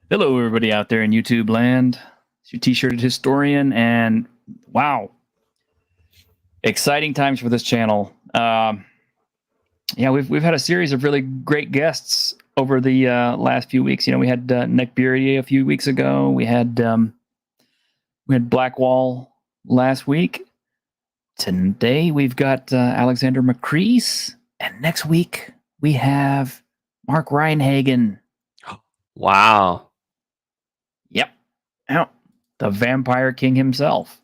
Hello, everybody out there in YouTube land. It's your T-shirted historian, and wow, exciting times for this channel. Yeah, we've had a series of really great guests over the last few weeks. You know, we had Nick Beery a few weeks ago. We had Blackwall last week. Today we've got Alexander Macris, and next week we have Mark Reinhagen. Wow. Yep. Oh, the Vampire King himself.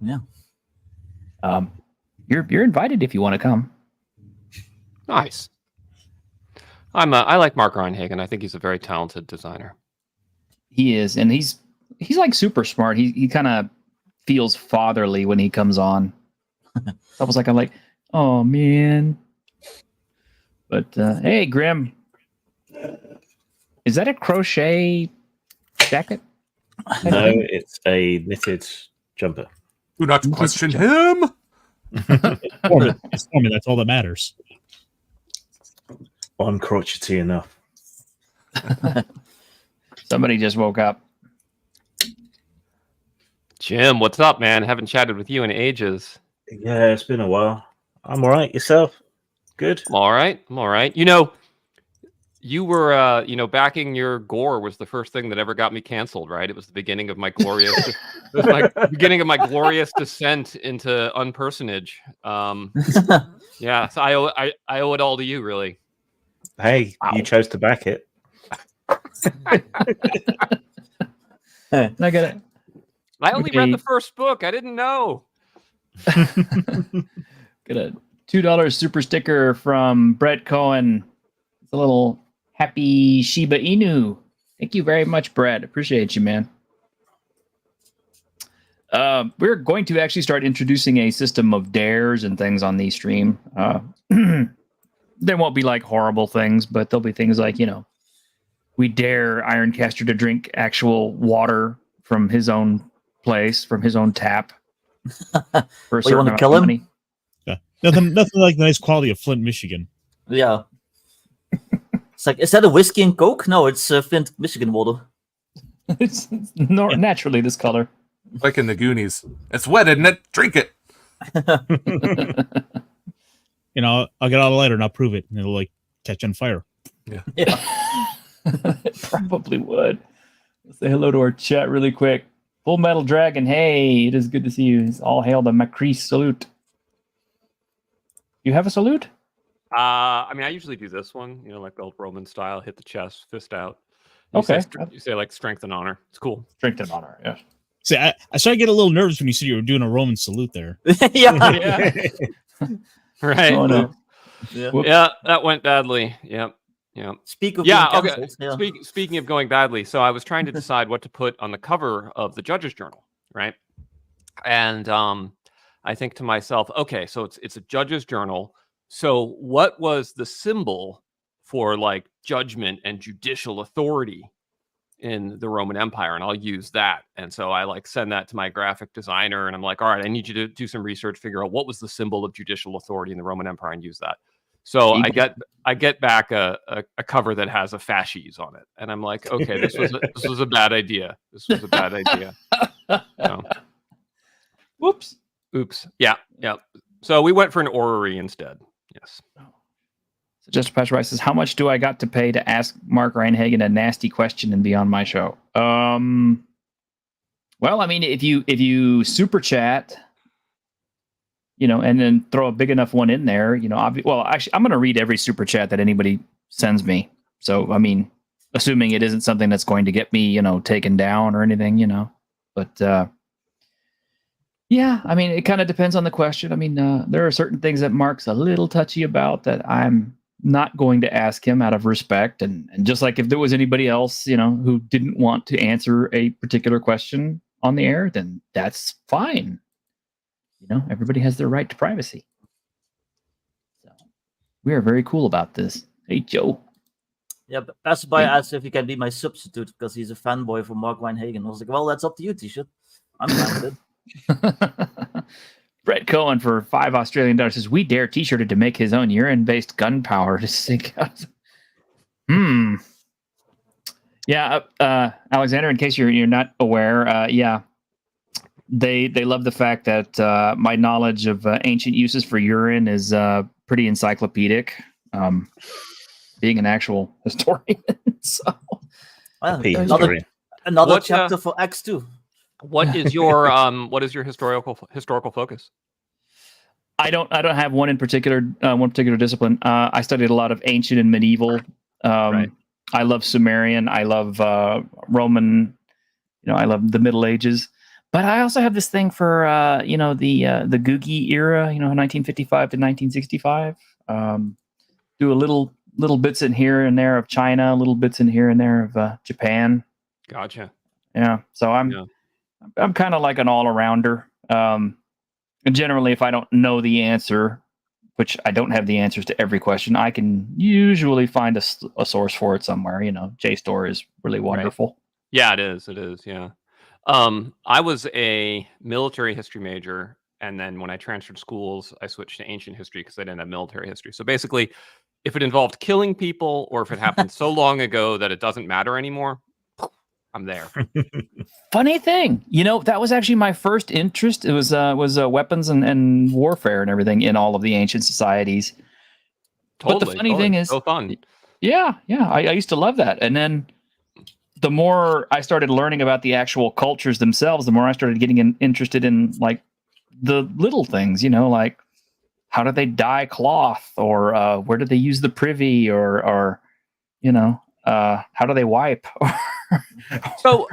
Yeah. You're invited if you want to come. Nice. I like Mark Reinhagen. I think he's a very talented designer. He is, and he's like super smart. He kind of feels fatherly when he comes on. I was like, I'm like, oh man. But hey, Grim. Is that a crochet jacket? No, it's a knitted jumper. Do not question him. It's for me. That's all that matters. I'm crotchety enough. Somebody just woke up. Jim, what's up, man? Haven't chatted with you in ages. Yeah, it's been a while. I'm all right. Yourself? Good? I'm all right. I'm all right. You know, you were, backing your gore was the first thing that ever got me canceled, right? It was the beginning of my glorious, beginning of my glorious descent into unpersonage. Yeah, so I owe it all to you, really. Hey, wow. You chose to back it. I get it. I only read the first book. I didn't know. Get a $2 super sticker from Brett Cohen. It's a little happy Shiba Inu. Thank you very much, Brett. Appreciate you, man. We're going to actually start introducing a system of dares and things on the stream. There won't be like horrible things, but there'll be things like, we dare Ironcaster to drink actual water from his own place, from his own tap. For a you want to kill him? Money. Yeah, nothing like the nice quality of Flint, Michigan. Yeah. It's like, is that a whiskey and Coke? No, it's Flint, Michigan water. It's naturally this color. Like in the Goonies. It's wet, isn't it? Drink it. I'll get out the lighter and I'll prove it, and it'll like catch on fire. Yeah. It probably would. Let's say hello to our chat really quick. Full Metal Dragon, hey, it is good to see you. It's all hail the Macris salute. You have a salute? I usually do this one, like the old Roman style, hit the chest, fist out. You say like strength and honor. It's cool. Strength and honor, yeah. See, I started to get a little nervous when you said you were doing a Roman salute there. Yeah. Right. Oh, no. Yeah, that went badly. Yep. Yeah. Speaking of going badly, so I was trying to decide what to put on the cover of the Judge's Journal, right? And I think to myself, okay, so it's a Judge's Journal. So what was the symbol for like judgment and judicial authority in the Roman Empire? And I'll use that. And so I like send that to my graphic designer, and I'm like, all right, I need you to do some research, figure out what was the symbol of judicial authority in the Roman Empire, and use that. So I get back a cover that has a fasces on it, and I'm like, okay, this was a bad idea. This was a bad idea. Whoops. Oops. Yeah. So we went for an orrery instead. Yes. So Just Patch Rice says, how much do I got to pay to ask Mark Reinhagen a nasty question and be on my show? Well, I mean, if you super chat, and then throw a big enough one in there, well, actually, I'm going to read every super chat that anybody sends me. So, I mean, assuming it isn't something that's going to get me, taken down or anything, but, yeah, I mean, it kind of depends on the question. I mean, there are certain things that Mark's a little touchy about that I'm not going to ask him out of respect. And just like if there was anybody else, who didn't want to answer a particular question on the air, then that's fine. Everybody has their right to privacy. So we are very cool about this. Hey, Joe. Yeah, but Passerby asked if he can be my substitute because he's a fanboy for Mark Weinhagen. I was like, well, that's up to you, T-shirt. I'm fine with it. Brett Cohen for $5 Australian says, we dare T-shirted to make his own urine-based gunpowder to sink out. Yeah, Alexander, in case you're not aware, they love the fact that my knowledge of ancient uses for urine is pretty encyclopedic. Being an actual historian, so another chapter for ACKS II. What is your historical focus? I don't have one particular discipline. I studied a lot of ancient and medieval. Right. I love Sumerian. I love Roman. I love the Middle Ages. But I also have this thing for the Googie era. 1955 to 1965. Do a little bits in here and there of China, little bits in here and there of Japan. Gotcha. Yeah. So I'm kind of like an all-arounder. And generally, if I don't know the answer, which I don't have the answers to every question, I can usually find a source for it somewhere. JSTOR is really wonderful. Yeah, it is. It is. Yeah. I was a military history major, and then when I transferred schools, I switched to ancient history because I didn't have military history. So basically, if it involved killing people or if it happened so long ago that it doesn't matter anymore, I'm there. Funny thing, that was actually my first interest. It was weapons and warfare and everything in all of the ancient societies. Totally, but the funny thing is, so fun. Yeah, I used to love that. And then the more I started learning about the actual cultures themselves, the more I started getting interested in like the little things, like how do they dye cloth, or where do they use the privy, or how do they wipe? So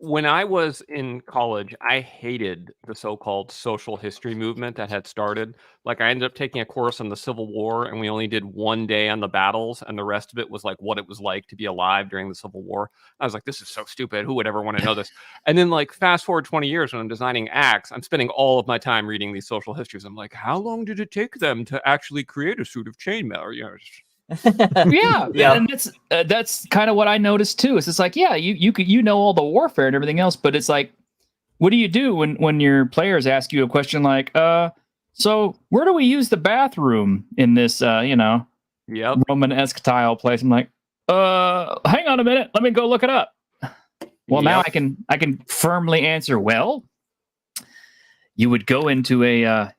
when I was in college, I hated the so-called social history movement that had started. Like I ended up taking a course on the Civil War, and we only did one day on the battles, and the rest of it was like what it was like to be alive during the Civil War. I was like, this is so stupid. Who would ever want to know this? And then like fast forward 20 years when I'm designing ACKS, I'm spending all of my time reading these social histories. I'm like, how long did it take them to actually create a suit of chainmail? Yeah, and that's kind of what I noticed too. It's just like, you know all the warfare and everything else, but it's like, what do you do when your players ask you a question like, so where do we use the bathroom in this, Roman-esque tile place? I'm like, hang on a minute, let me go look it up. Well, now I can firmly answer. Well, you would go into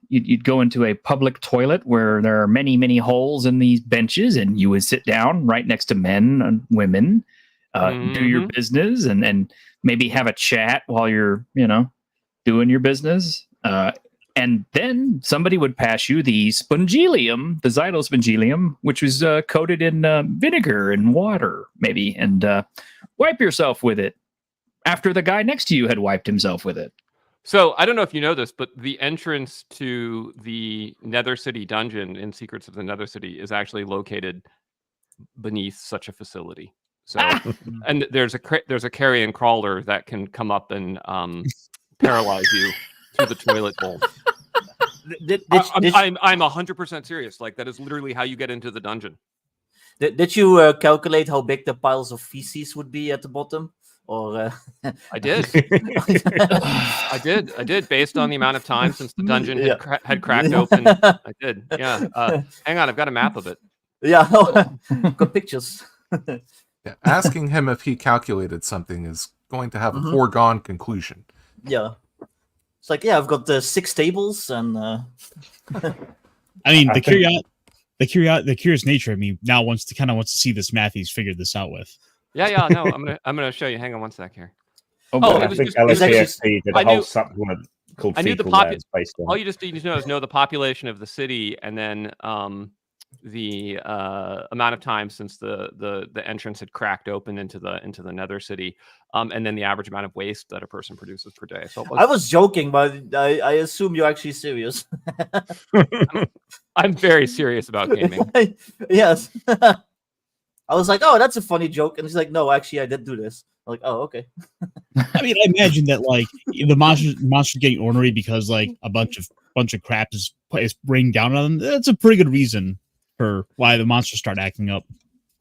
you'd go into a public toilet where there are many, many holes in these benches, and you would sit down right next to men and women, do your business, and maybe have a chat while you're, doing your business. And then somebody would pass you the spongilium, the zytospongilium, which was coated in vinegar and water, maybe, and wipe yourself with it after the guy next to you had wiped himself with it. So I don't know if you know this, but the entrance to the Nether City dungeon in Secrets of the Nether City is actually located beneath such a facility. So, and there's a carrion crawler that can come up and paralyze you through the toilet bowl. I'm 100% serious. Like that is literally how you get into the dungeon. Did you calculate how big the piles of feces would be at the bottom? Or I did. I did. Based on the amount of time since the dungeon had cracked open. I did. Yeah. Hang on, I've got a map of it. Yeah. Got pictures. Yeah, asking him if he calculated something is going to have a foregone conclusion. Yeah. It's like, I've got 6 tables and. I mean, the curious nature of me now wants to see this math he's figured this out with. Yeah. No, I'm gonna show you. Hang on one sec here. I think LSEXP did a whole supplement called Fecal Layers based on. All you just need to know is the population of the city, and then the amount of time since the entrance had cracked open into the Nether City, and then the average amount of waste that a person produces per day. So I was joking, but I assume you're actually serious. I'm very serious about gaming. Yes. I was like, oh, that's a funny joke. And he's like, no, actually, I did do this. I'm like, oh, okay. I mean, I imagine that like the monsters getting ornery because like a bunch of crap is raining down on them. That's a pretty good reason for why the monsters start acting up.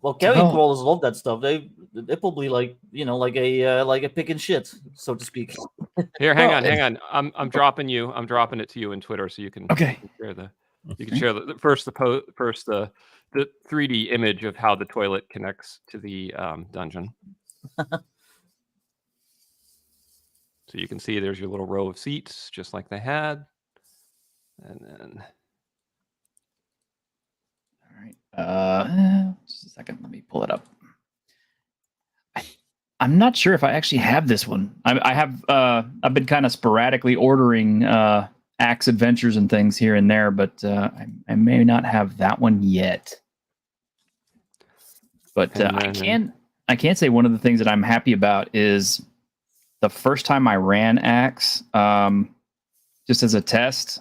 Well, carrion Oh. crawlers love that stuff. They probably like a pick and shit, so to speak. Here, hang Well, on. I'm dropping it to you in Twitter so you can Okay. share the you can Okay. share the 3D image of how the toilet connects to the dungeon. So you can see there's your little row of seats, just like they had, and then All right. Just a second. Let me pull it up. I'm not sure if I actually have this one. I have. I've been kind of sporadically ordering ACKS Adventures and things here and there, but I may not have that one yet. But I can say one of the things that I'm happy about is the first time I ran ACKS, just as a test,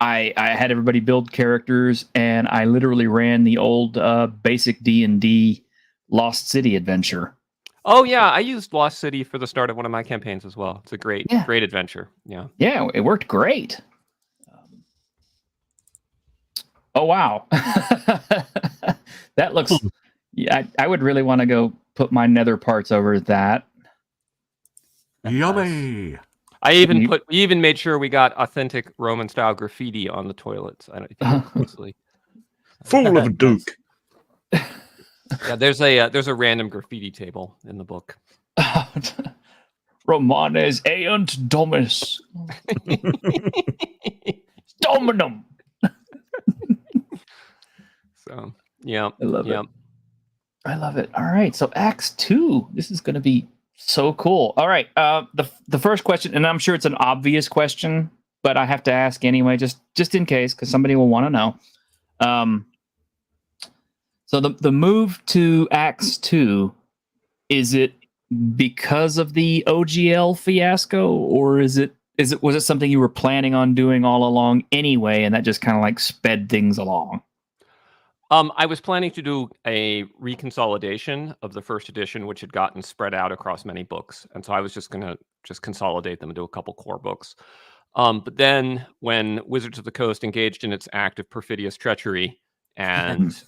I had everybody build characters, and I literally ran the old basic D&D Lost City adventure. oh yeah, I used Lost City for the start of one of my campaigns as well. It's a great adventure. Yeah. Yeah, it worked great. Oh wow, that looks. Yeah, I would really want to go put my nether parts over that. Yummy. We even made sure we got authentic Roman style graffiti on the toilets. I don't if you look closely. Full of Duke. Yeah, there's a random graffiti table in the book. Romanes eunt domus. Dominum. So yeah, I love it. I love it. All right, so ACKS II. This is going to be so cool. All right, the first question, and I'm sure it's an obvious question, but I have to ask anyway, just in case, because somebody will want to know. So the move to ACKS II, is it because of the OGL fiasco, or was it something you were planning on doing all along anyway, and that just kind of like sped things along? I was planning to do a reconsolidation of the first edition, which had gotten spread out across many books, and so I was just gonna consolidate them into a couple core books. But then, when Wizards of the Coast engaged in its act of perfidious treachery and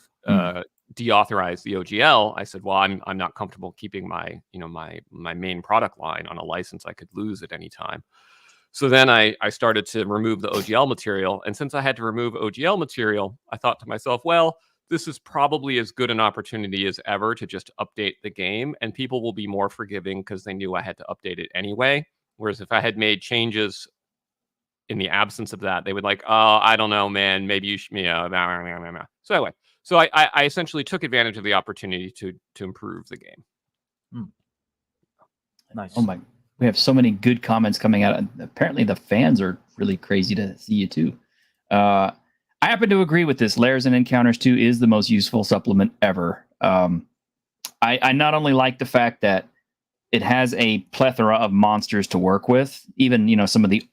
deauthorized the OGL, I said, "Well, I'm not comfortable keeping my main product line on a license I could lose at any time." So then I started to remove the OGL material, and since I had to remove OGL material, I thought to myself, well, this is probably as good an opportunity as ever to just update the game, and people will be more forgiving because they knew I had to update it anyway. Whereas if I had made changes in the absence of that, they would like, oh, I don't know, man, maybe you should, So anyway, so I essentially took advantage of the opportunity to improve the game. Nice. Oh my, we have so many good comments coming out. Apparently the fans are really crazy to see you too. I happen to agree with this. Lairs Encounters 2 is the most useful supplement ever. I not only like the fact that it has a plethora of monsters to work with, even some of the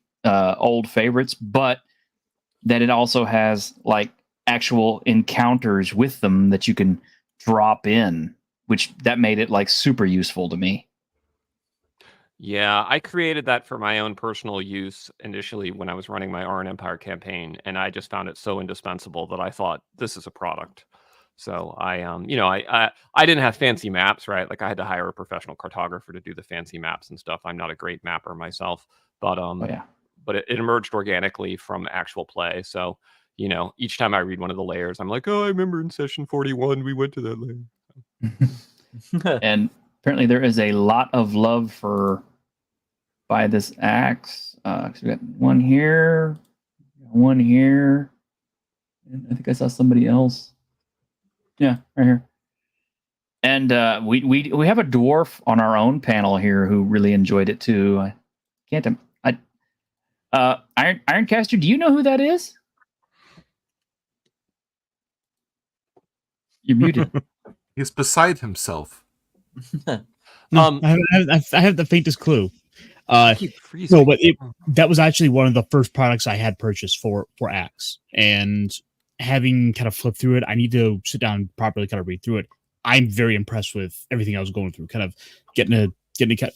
old favorites, but that it also has like actual encounters with them that you can drop in, which that made it like super useful to me. Yeah, I created that for my own personal use initially when I was running my Arn Empire campaign, and I just found it so indispensable that I thought this is a product. So I didn't have fancy maps, right? Like I had to hire a professional cartographer to do the fancy maps and stuff. I'm not a great mapper myself, but but it emerged organically from actual play. So each time I read one of the layers, I'm like, oh, I remember in session 41 we went to that layer. And apparently there is a lot of love by this axe. We got one here, and I think I saw somebody else. Yeah, right here. And we have a dwarf on our own panel here who really enjoyed it too. Ironcaster, do you know who that is? You're muted. He's beside himself. No, I have the faintest clue. I keep freezing. No, but that was actually one of the first products I had purchased for ACKS, and having kind of flipped through it, I need to sit down and properly kind of read through it. I'm very impressed with everything I was going through. Kind of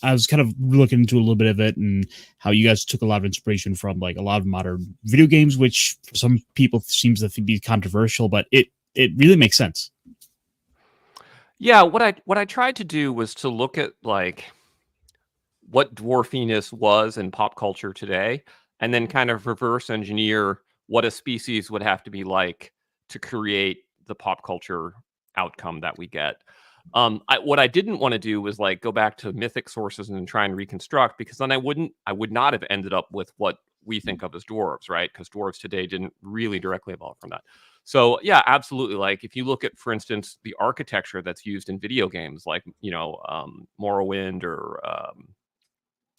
I was kind of looking into a little bit of it and how you guys took a lot of inspiration from like a lot of modern video games, which for some people seems to be controversial, but it really makes sense. Yeah, what I tried to do was to look at like what dwarfiness was in pop culture today, and then kind of reverse engineer what a species would have to be like to create the pop culture outcome that we get. What I didn't want to do was like go back to mythic sources and try and reconstruct, because then I would not have ended up with what we think of as dwarves, right? Because dwarves today didn't really directly evolve from that. So yeah, absolutely. Like if you look at, for instance, the architecture that's used in video games, like Morrowind or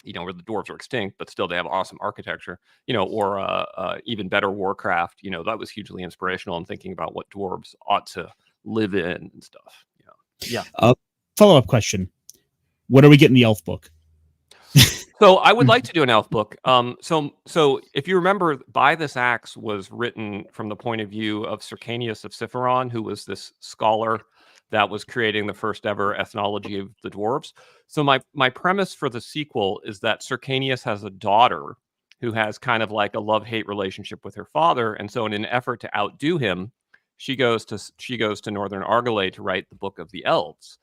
where the dwarves are extinct, but still they have awesome architecture, or even better Warcraft, that was hugely inspirational in thinking about what dwarves ought to live in and stuff. Yeah. Follow-up question. When are we getting the elf book? So I would like to do an elf book. So if you remember, By This Axe was written from the point of view of Cercanius of Cipheron, who was this scholar that was creating the first ever ethnology of the dwarves. So my premise for the sequel is that Cercanius has a daughter who has kind of like a love-hate relationship with her father, and so in an effort to outdo him, she goes to Northern Argolay to write the Book of the Elves.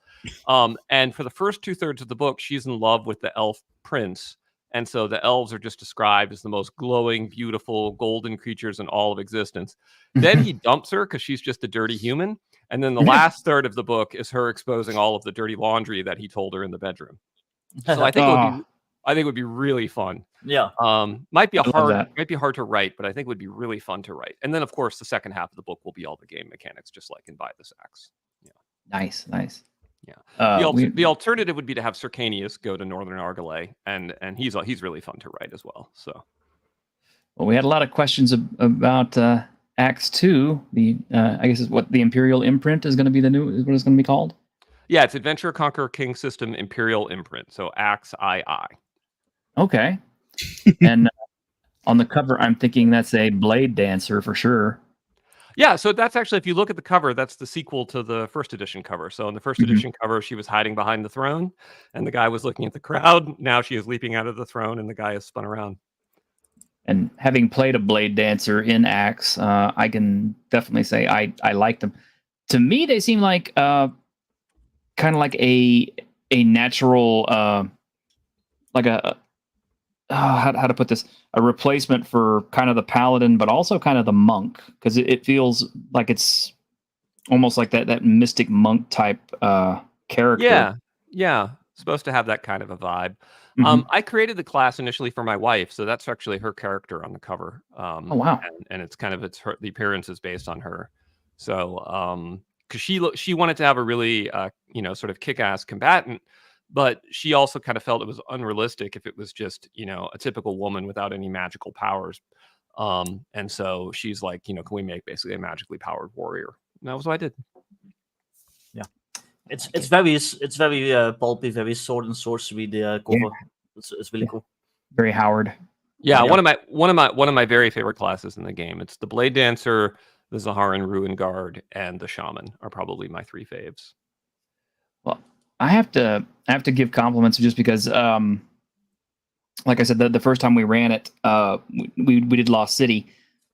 And for the first 2/3 of the book, she's in love with the elf prince. And so the elves are just described as the most glowing, beautiful, golden creatures in all of existence. Then he dumps her because she's just a dirty human. And then the last third of the book is her exposing all of the dirty laundry that he told her in the bedroom. So I think it would be really fun. Yeah. Might be hard to write, but I think it would be really fun to write. And then of course the second half of the book will be all the game mechanics, just like in By This Axe. Yeah. Nice. Yeah. The alternative would be to have Cercanius go to Northern Argolay, and he's really fun to write as well. So, well, we had a lot of questions about ACKS II. The I guess is what the Imperial Imprint is going to be is what it's going to be called. Yeah, it's Adventure Conquer King System Imperial Imprint. So ACKS II. Okay. And on the cover, I'm thinking that's a blade dancer for sure. Yeah, so that's actually, if you look at the cover, that's the sequel to the first edition cover. So in the first edition cover, she was hiding behind the throne, and the guy was looking at the crowd. Now she is leaping out of the throne, and the guy is spun around. And having played a blade dancer in ACKS, I can definitely say I like them. To me, they seem like kind of like a natural, like how to put this, a replacement for kind of the paladin, but also kind of the monk, because it feels like it's almost like that mystic monk type character. Yeah, supposed to have that kind of a vibe. I created the class initially for my wife, so that's actually her character on the cover. Oh wow! And it's the appearance is based on her. So because she wanted to have a really sort of kick-ass combatant, but she also kind of felt it was unrealistic if it was just, a typical woman without any magical powers. And so she's like, can we make basically a magically powered warrior? And that was what I did. Yeah. It's very pulpy, very sword and sorcery, the cover. Yeah. It's really cool. Very Howard. Yeah, one of my very favorite classes in the game. It's the Blade Dancer, the Zaharan Ruin Guard, and the Shaman are probably my 3 faves. Well, I have to give compliments just because, like I said, the first time we ran it, we did Lost City,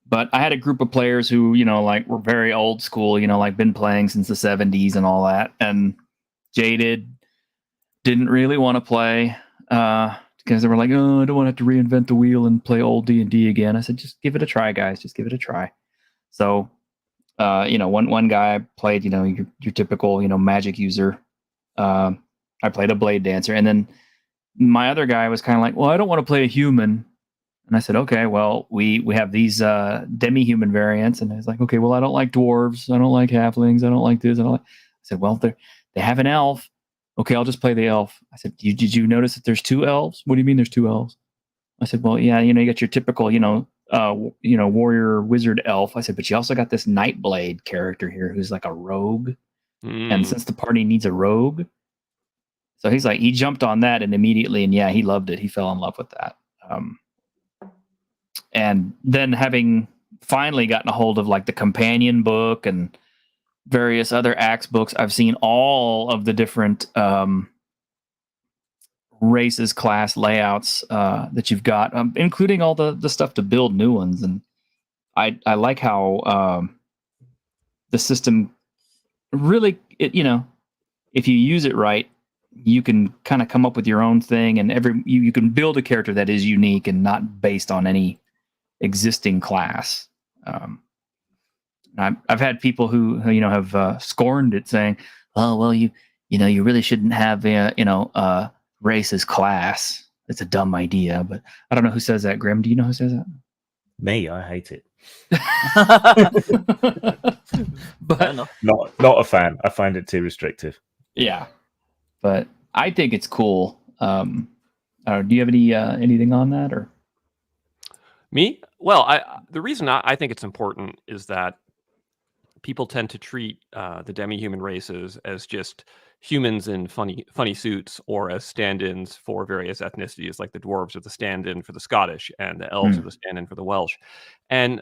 but I had a group of players who, were very old school, been playing since the 70s and all that, and jaded, didn't really want to play, because they were like, oh, I don't want to have to reinvent the wheel and play old D&D again. I said, just give it a try, guys. Just give it a try. So, one guy played, your typical, magic user. I played a blade dancer, and then my other guy was kind of like, well, I don't want to play a human. And I said, okay, well, we have these demi-human variants. And I was like, okay, well, I don't like dwarves. I don't like halflings. I don't like this. I said, well, they have an elf. Okay, I'll just play the elf. I said, did you notice that there's 2 elves? What do you mean there's 2 elves? I said, well, yeah, you got your typical, warrior, wizard, elf. I said, but you also got this Nightblade character here who's like a rogue. And since the party needs a rogue, so he's like, he jumped on that and immediately, and yeah, he loved it. He fell in love with that. And then having finally gotten a hold of like the companion book and various other ACKS books, I've seen all of the different races, class layouts that you've got, including all the stuff to build new ones. And I like how the system really, if you use it right, you can kind of come up with your own thing, and you can build a character that is unique and not based on any existing class. I've had people who have scorned it, saying, "Oh, well, you really shouldn't have race as class. It's a dumb idea." But I don't know who says that. Grim, do you know who says that? Me, I hate it. But Not a fan. I find it too restrictive. Yeah, but I think it's cool. Do you have anything on that, or Me? Well, the reason I think it's important is that people tend to treat the demi-human races as just humans in funny suits, or as stand-ins for various ethnicities, like the dwarves are the stand-in for the Scottish, and the elves are the stand-in for the Welsh, and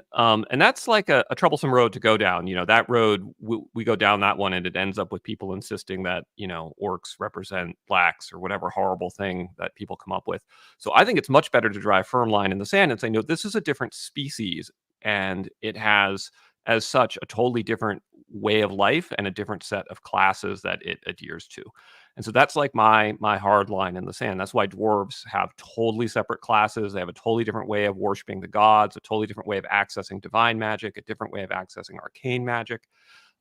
that's like a troublesome road to go down. That road, we go down that one, and it ends up with people insisting that orcs represent blacks, or whatever horrible thing that people come up with. So I think it's much better to draw a firm line in the sand and say, no, this is a different species, and it has, as such, a totally different way of life and a different set of classes that it adheres to. And so that's like my hard line in the sand. That's why dwarves have totally separate classes. They have a totally different way of worshiping the gods, a totally different way of accessing divine magic, a different way of accessing arcane magic.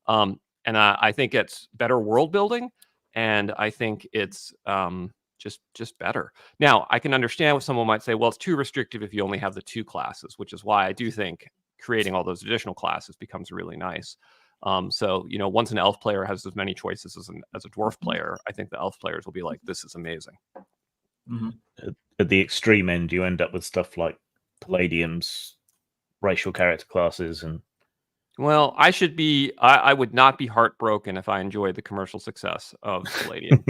And I think it's better world building, and I think it's just better. Now, I can understand what someone might say, well, it's too restrictive if you only have the two classes, which is why I do think creating all those additional classes becomes really nice. So once an elf player has as many choices as a dwarf player, I think the elf players will be like, this is amazing. At the extreme end, you end up with stuff like Palladium's racial character classes, and well, I would not be heartbroken if I enjoyed the commercial success of Palladium.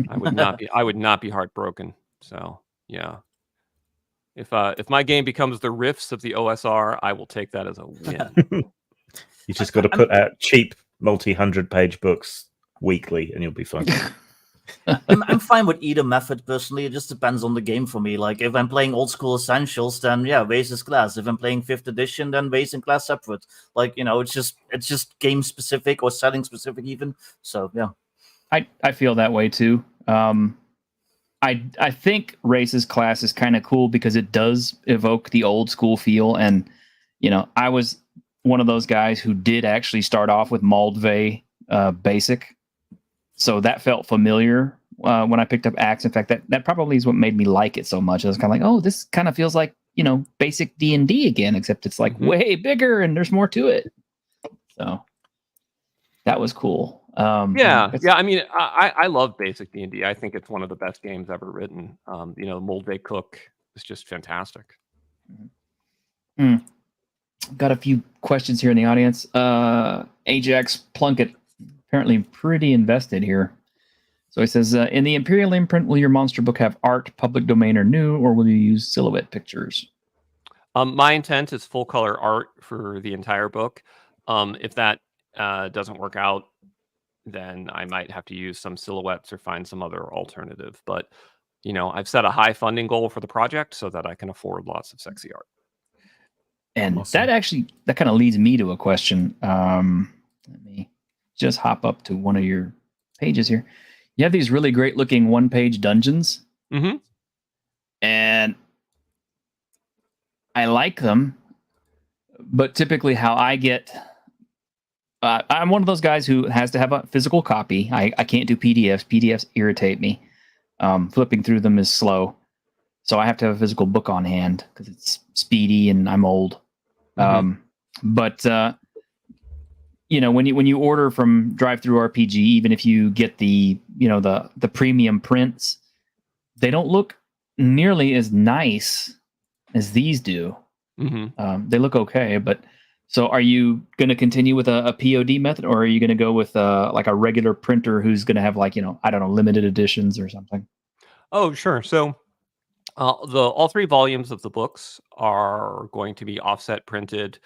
I would not be heartbroken. So yeah. If my game becomes the Rifts of the OSR, I will take that as a win. You just got to put out cheap multi-100-page books weekly, and you'll be fine. I'm fine with either method personally. It just depends on the game for me. Like if I'm playing old school essentials, then yeah, race is class. If I'm playing 5th edition, then race and class separate. Like it's just game specific or setting specific even. So yeah, I feel that way too. I think races class is kind of cool because it does evoke the old school feel, and I was one of those guys who did actually start off with Moldvay basic, so that felt familiar when I picked up ACKS. In fact, that probably is what made me like it so much. I was kind of like, oh, this kind of feels like basic D&D again, except it's like way bigger and there's more to it. So that was cool. Yeah. I mean, I love basic D&D. I think it's one of the best games ever written. Moldvay Cook is just fantastic. Got a few questions here in the audience. Ajax Plunkett, apparently pretty invested here. So he says, in the Imperial imprint, will your monster book have art, public domain, or new, or will you use silhouette pictures? My intent is full color art for the entire book. If that doesn't work out, then I might have to use some silhouettes or find some other alternative. But, I've set a high funding goal for the project so that I can afford lots of sexy art. And Awesome. that kind of leads me to a question. Let me just hop up to one of your pages here. You have these really great looking one-page dungeons. Mm-hmm. And I like them, but typically how I get... I'm one of those guys who has to have a physical copy. I can't do PDFs. PDFs irritate me. Flipping through them is slow. So I have to have a physical book on hand because it's speedy and I'm old. But when you order from DriveThruRPG, even if you get the premium prints, they don't look nearly as nice as these do. They look okay, but so are you going to continue with a POD method, or are you going to go with like a regular printer who's going to have like, I don't know, limited editions or something? Oh, sure. So all 3 volumes of the books are going to be offset printed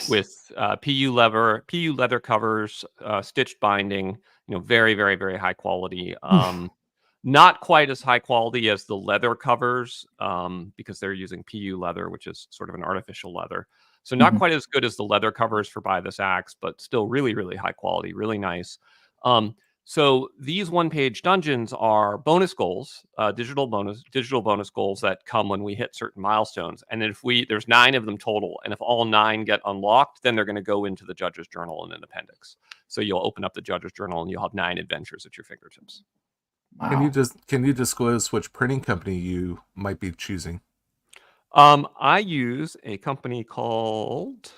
with PU leather covers, stitched binding. Very, very, very high quality. Not quite as high quality as the leather covers, because they're using PU leather, which is sort of an artificial leather. So not quite as good as the leather covers for Buy This Axe, but still really, really high quality, really nice. So these one-page dungeons are bonus goals, digital bonus goals that come when we hit certain milestones. And if there's 9 of them total, and if all 9 get unlocked, then they're going to go into the judge's journal in an appendix. So you'll open up the judge's journal and you'll have 9 adventures at your fingertips. Wow. Can you disclose which printing company you might be choosing? I use a company called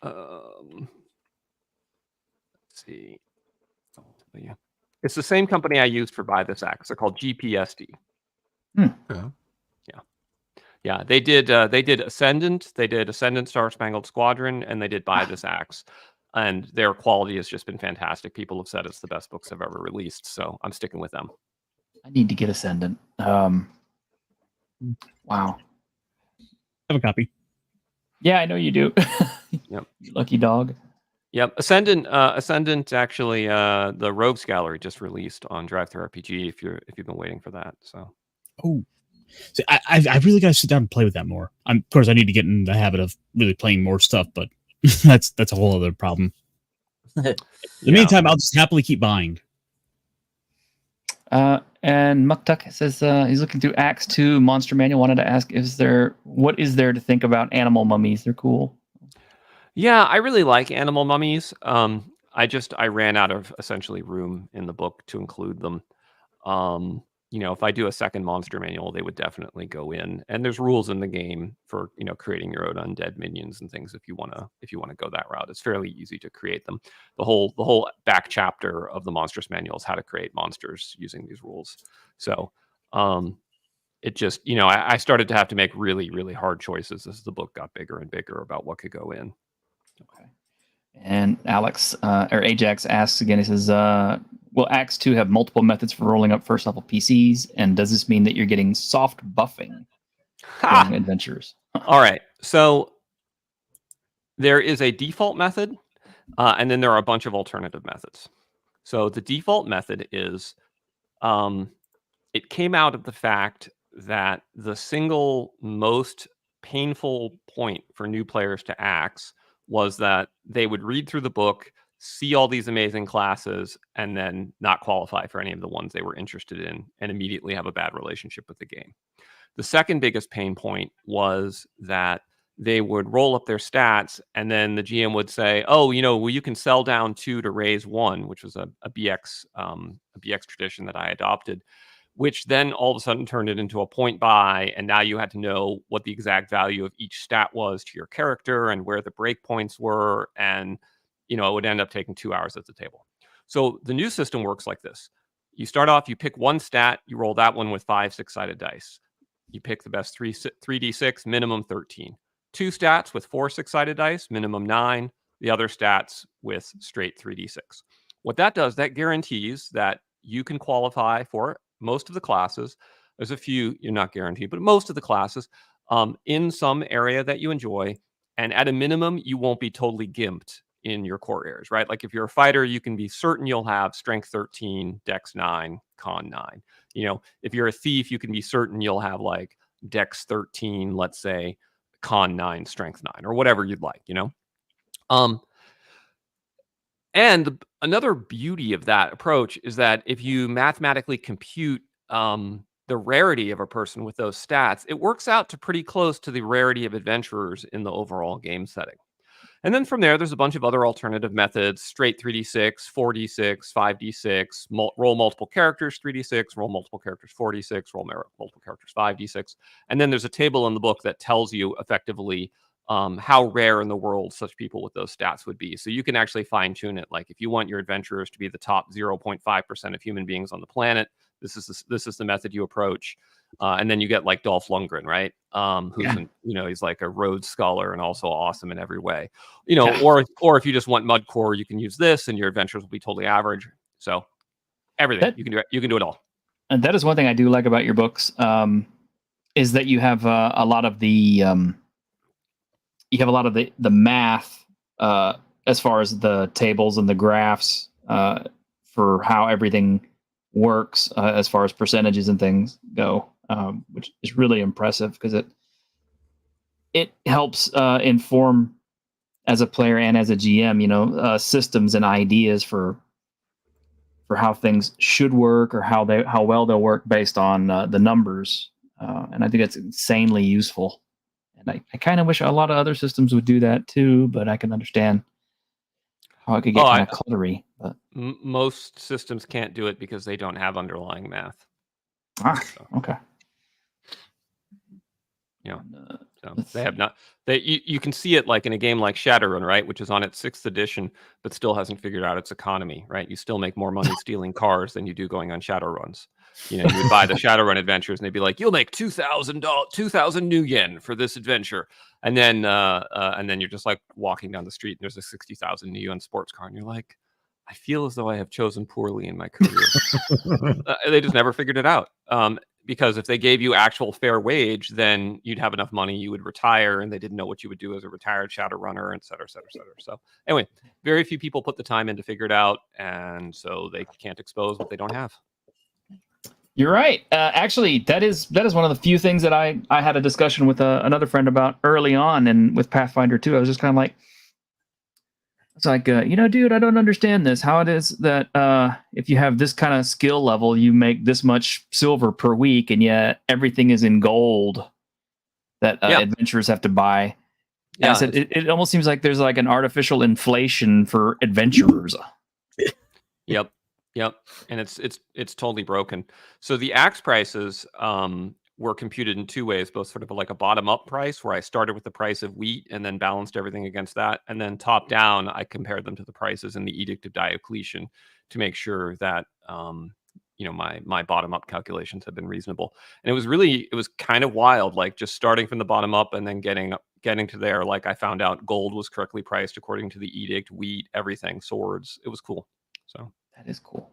let's see. Yeah. It's the same company I used for Buy This Axe. They're called GPSD. Okay. Yeah, they did Ascendant, they did Ascendant Star Spangled Squadron, and they did Buy This Axe. And their quality has just been fantastic. People have said it's the best books I've ever released, so I'm sticking with them. I need to get Ascendant. Wow. I have a copy. Yeah, I know you do. Yep. You lucky dog. Yep. Ascendant actually, the Rogues Gallery just released on Drive-Thru RPG. If you've been waiting for that, so. Oh, see, I really got to sit down and play with that more. Of course, I need to get in the habit of really playing more stuff, but that's a whole other problem. In the meantime, I'll just happily keep buying. And Muktuk says he's looking through ACKS II Monster Manual. Wanted to ask, what is there to think about animal mummies? They're cool. Yeah, I really like animal mummies. I ran out of essentially room in the book to include them. If I do a second monster manual, they would definitely go in. And there's rules in the game for, creating your own undead minions and things if you want to go that route. It's fairly easy to create them. The whole back chapter of the monstrous manual is how to create monsters using these rules. So it just, I started to have to make really, really hard choices as the book got bigger and bigger about what could go in. Okay. And Ajax asks again, he says, will ACKS II have multiple methods for rolling up first level PCs? And does this mean that you're getting soft buffing during adventures? All right. So there is a default method, and then there are a bunch of alternative methods. So the default method is, it came out of the fact that the single most painful point for new players to ACKS was that they would read through the book, see all these amazing classes, and then not qualify for any of the ones they were interested in and immediately have a bad relationship with the game. The second biggest pain point was that they would roll up their stats and then the GM would say, oh, you can sell down 2 to raise 1, which was a BX tradition that I adopted, which then all of a sudden turned it into a point buy. And now you had to know what the exact value of each stat was to your character and where the breakpoints were. And, it would end up taking 2 hours at the table. So the new system works like this. You start off, you pick one stat, you roll that one with 5 6-sided dice. You pick the best 3d6, minimum 13. 2 stats with 4 6-sided dice, minimum 9. The other stats with straight 3d6. What that does, that guarantees that you can qualify for most of the classes. There's a few you're not guaranteed, but most of the classes in some area that you enjoy. And at a minimum, you won't be totally gimped in your core areas, right? Like if you're a fighter, you can be certain you'll have strength 13, dex 9, con 9. If you're a thief, you can be certain you'll have like dex 13, let's say, con 9, strength 9, or whatever you'd like, And another beauty of that approach is that if you mathematically compute the rarity of a person with those stats, it works out to pretty close to the rarity of adventurers in the overall game setting. And then from there, there's a bunch of other alternative methods: straight 3d6, 4d6, 5d6, roll multiple characters 3d6, roll multiple characters 4d6, roll multiple characters 5d6. And then there's a table in the book that tells you effectively how rare in the world such people with those stats would be. So you can actually fine tune it. Like if you want your adventurers to be the top 0.5% of human beings on the planet, this is the method you approach. And then you get like Dolph Lundgren, right? Who's he's like a Rhodes Scholar and also awesome in every way. Or if you just want Mudcore, you can use this, and your adventures will be totally average. So everything you can do it all. And that is one thing I do like about your books, is that you have a lot of the math as far as the tables and the graphs for how everything works as far as percentages and things go, which is really impressive because it helps inform as a player and as a GM, systems and ideas for how things should work or how well they'll work based on the numbers. And I think that's insanely useful. And I kind of wish a lot of other systems would do that too, but I can understand how it could get kind of cluttery. But most systems can't do it because they don't have underlying math. Okay. So they have not. You can see it like in a game like Shadowrun, right, which is on its 6th edition, but still hasn't figured out its economy, right? You still make more money stealing cars than you do going on Shadowruns. You would buy the Shadowrun adventures, and they'd be like, "You'll make 2,000 new yen for this adventure," and then you're just like walking down the street, and there's a 60,000 new yen sports car, and you're like, "I feel as though I have chosen poorly in my career." They just never figured it out. Because if they gave you actual fair wage, then you'd have enough money, you would retire, and they didn't know what you would do as a retired Shadowrunner, et cetera, et cetera, et cetera. So anyway, very few people put the time in to figure it out, and so they can't expose what they don't have. You're right. Actually, that is one of the few things that I had a discussion with another friend about early on, and with Pathfinder 2. I was just kind of like, it's like, dude, I don't understand this. How it is that if you have this kind of skill level, you make this much silver per week, and yet everything is in gold that adventurers have to buy. And I said, it almost seems like there's like an artificial inflation for adventurers. Yep. And it's totally broken. So the ACKS prices were computed in 2 ways, both sort of like a bottom-up price, where I started with the price of wheat and then balanced everything against that, and then top-down, I compared them to the prices in the Edict of Diocletian to make sure that my bottom-up calculations have been reasonable. And it was kind of wild, like just starting from the bottom up and then getting to there. Like I found out gold was correctly priced according to the edict, wheat, everything, swords. It was cool. So that is cool.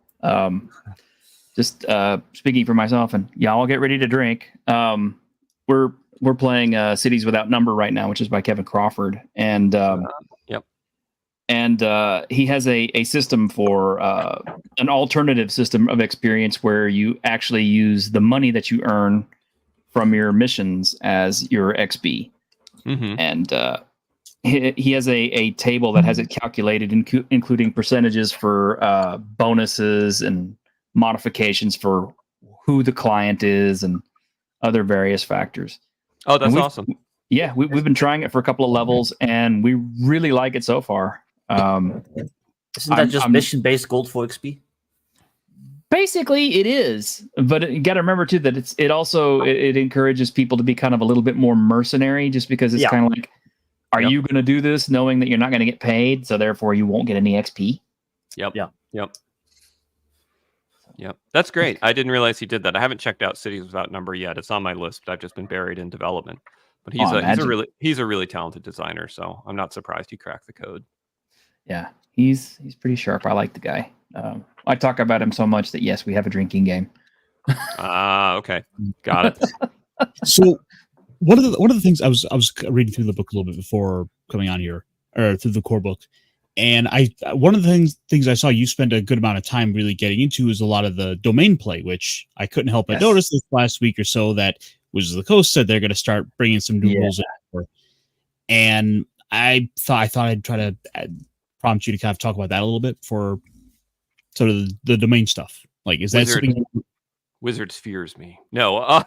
Just speaking for myself, and y'all get ready to drink. We're playing Cities Without Number right now, which is by Kevin Crawford, and and he has a system for an alternative system of experience where you actually use the money that you earn from your missions as your XP, and he has a table that has it calculated, including percentages for bonuses and modifications for who the client is and other various factors. Oh, that's awesome. Yeah, we've been trying it for a couple of levels, and we really like it so far. Isn't that just mission-based gold for XP? Basically, it is, but you got to remember too that it also encourages people to be kind of a little bit more mercenary, just because it's kind of like, are you going to do this knowing that you're not going to get paid, so therefore you won't get any XP? Yep. That's great. I didn't realize he did that. I haven't checked out Cities Without Number yet. It's on my list, but I've just been buried in development. But he's a really talented designer, so I'm not surprised he cracked the code. Yeah, he's pretty sharp. I like the guy. I talk about him so much that yes, we have a drinking game. Okay, got it. So one of the things I was reading through the book a little bit before coming on here, or through the core book, and one of the things I saw you spend a good amount of time really getting into is a lot of the domain play, which I couldn't help but notice this last week or so that Wizards of the Coast said they're going to start bringing some new rules in. And I thought I'd try to prompt you to kind of talk about that a little bit for sort of the domain stuff. Like, is that something? Wizards fears me. No.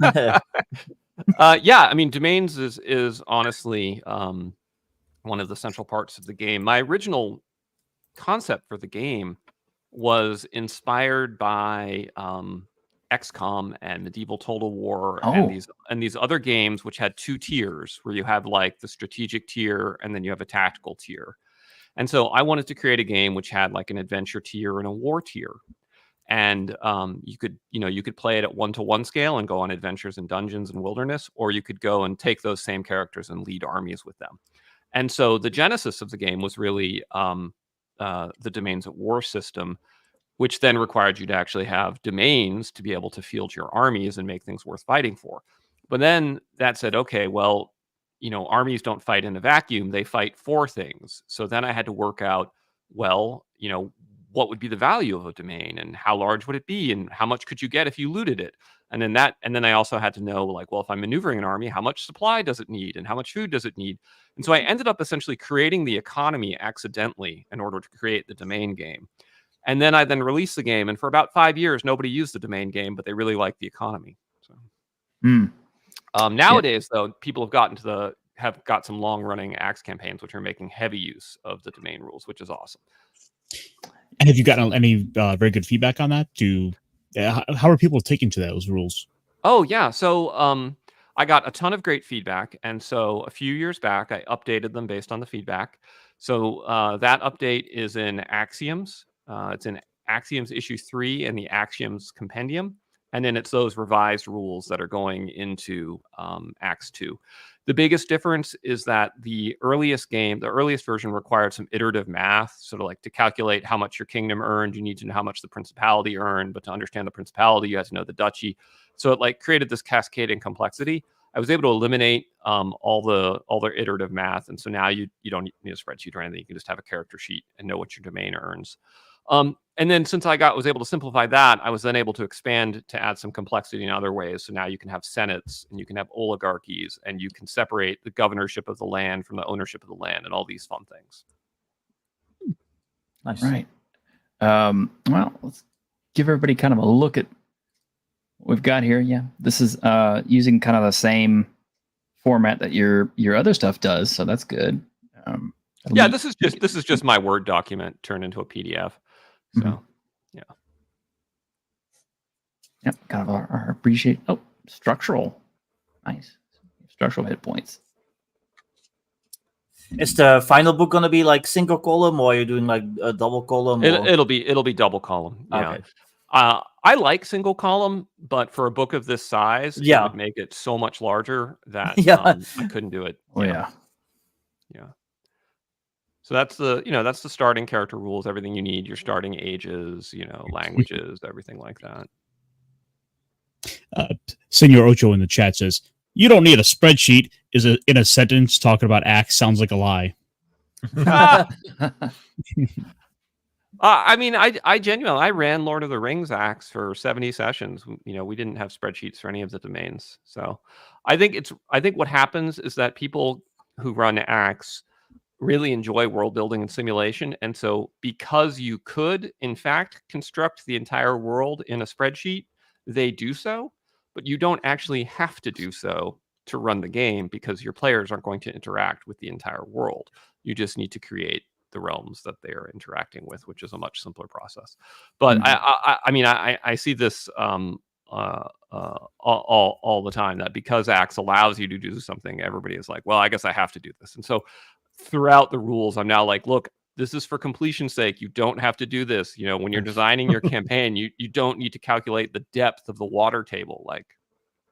Yeah, I mean, domains is honestly one of the central parts of the game. My original concept for the game was inspired by XCOM and Medieval Total War and these other games which had 2 tiers, where you have like the strategic tier and then you have a tactical tier. And so I wanted to create a game which had like an adventure tier and a war tier. and you could play it at 1-to-1 scale and go on adventures in dungeons and wilderness, or you could go and take those same characters and lead armies with them. And so the genesis of the game was really the Domains at War system, which then required you to actually have domains to be able to field your armies and make things worth fighting for. But then that said, okay, well, armies don't fight in a vacuum, they fight for things. So then I had to work out, well, what would be the value of a domain, and how large would it be, and how much could you get if you looted it? And then I also had to know, like, well, if I'm maneuvering an army, how much supply does it need, and how much food does it need? And so I ended up essentially creating the economy accidentally in order to create the domain game. And then I released the game, and for about 5 years, nobody used the domain game, but they really liked the economy. So nowadays, though, people have got some long-running ACKS campaigns, which are making heavy use of the domain rules, which is awesome. And have you gotten any very good feedback on that? How are people taking to those rules? Oh, yeah. So I got a ton of great feedback. And so a few years back, I updated them based on the feedback. So that update is in Axioms. It's in Axioms issue 3 and the Axioms Compendium. And then it's those revised rules that are going into ACKS II. The biggest difference is that the earliest version required some iterative math, sort of like to calculate how much your kingdom earned, you need to know how much the principality earned, but to understand the principality, you had to know the duchy. So it created this cascading complexity. I was able to eliminate all their iterative math, and so now you don't need a spreadsheet or anything. You can just have a character sheet and know what your domain earns. And then since I was able to simplify that, I was then able to expand to add some complexity in other ways. So now you can have senates, and you can have oligarchies, and you can separate the governorship of the land from the ownership of the land, and all these fun things. Nice. Right. Well, let's give everybody kind of a look at what we've got here. Yeah, this is using kind of the same format that your other stuff does, so that's good. Yeah, this is just my Word document turned into a PDF. So, yeah. Yep, kind of our appreciate. Oh, structural. Nice. Structural hit points. Is the final book going to be like single column, or are you doing like a double column? It'll be double column. Yeah. Okay. I like single column, but for a book of this size, it would make it so much larger that I couldn't do it. Oh, yeah. Yeah. So that's the starting character rules, everything you need, your starting ages, languages, everything like that. Senor Ocho in the chat says, "You don't need a spreadsheet." Is it in a sentence talking about ACKS sounds like a lie. I mean, I genuinely ran Lord of the Rings ACKS for 70 sessions. We didn't have spreadsheets for any of the domains. So I think what happens is that people who run ACKS really enjoy world building and simulation. And so because you could, in fact, construct the entire world in a spreadsheet, they do so, but you don't actually have to do so to run the game, because your players aren't going to interact with the entire world. You just need to create the realms that they are interacting with, which is a much simpler process. But I see this all the time, that because ACKS allows you to do something, everybody is like, well, I guess I have to do this. And so throughout the rules, I'm now like, look, this is for completion's sake. You don't have to do this. When you're designing your campaign, you don't need to calculate the depth of the water table.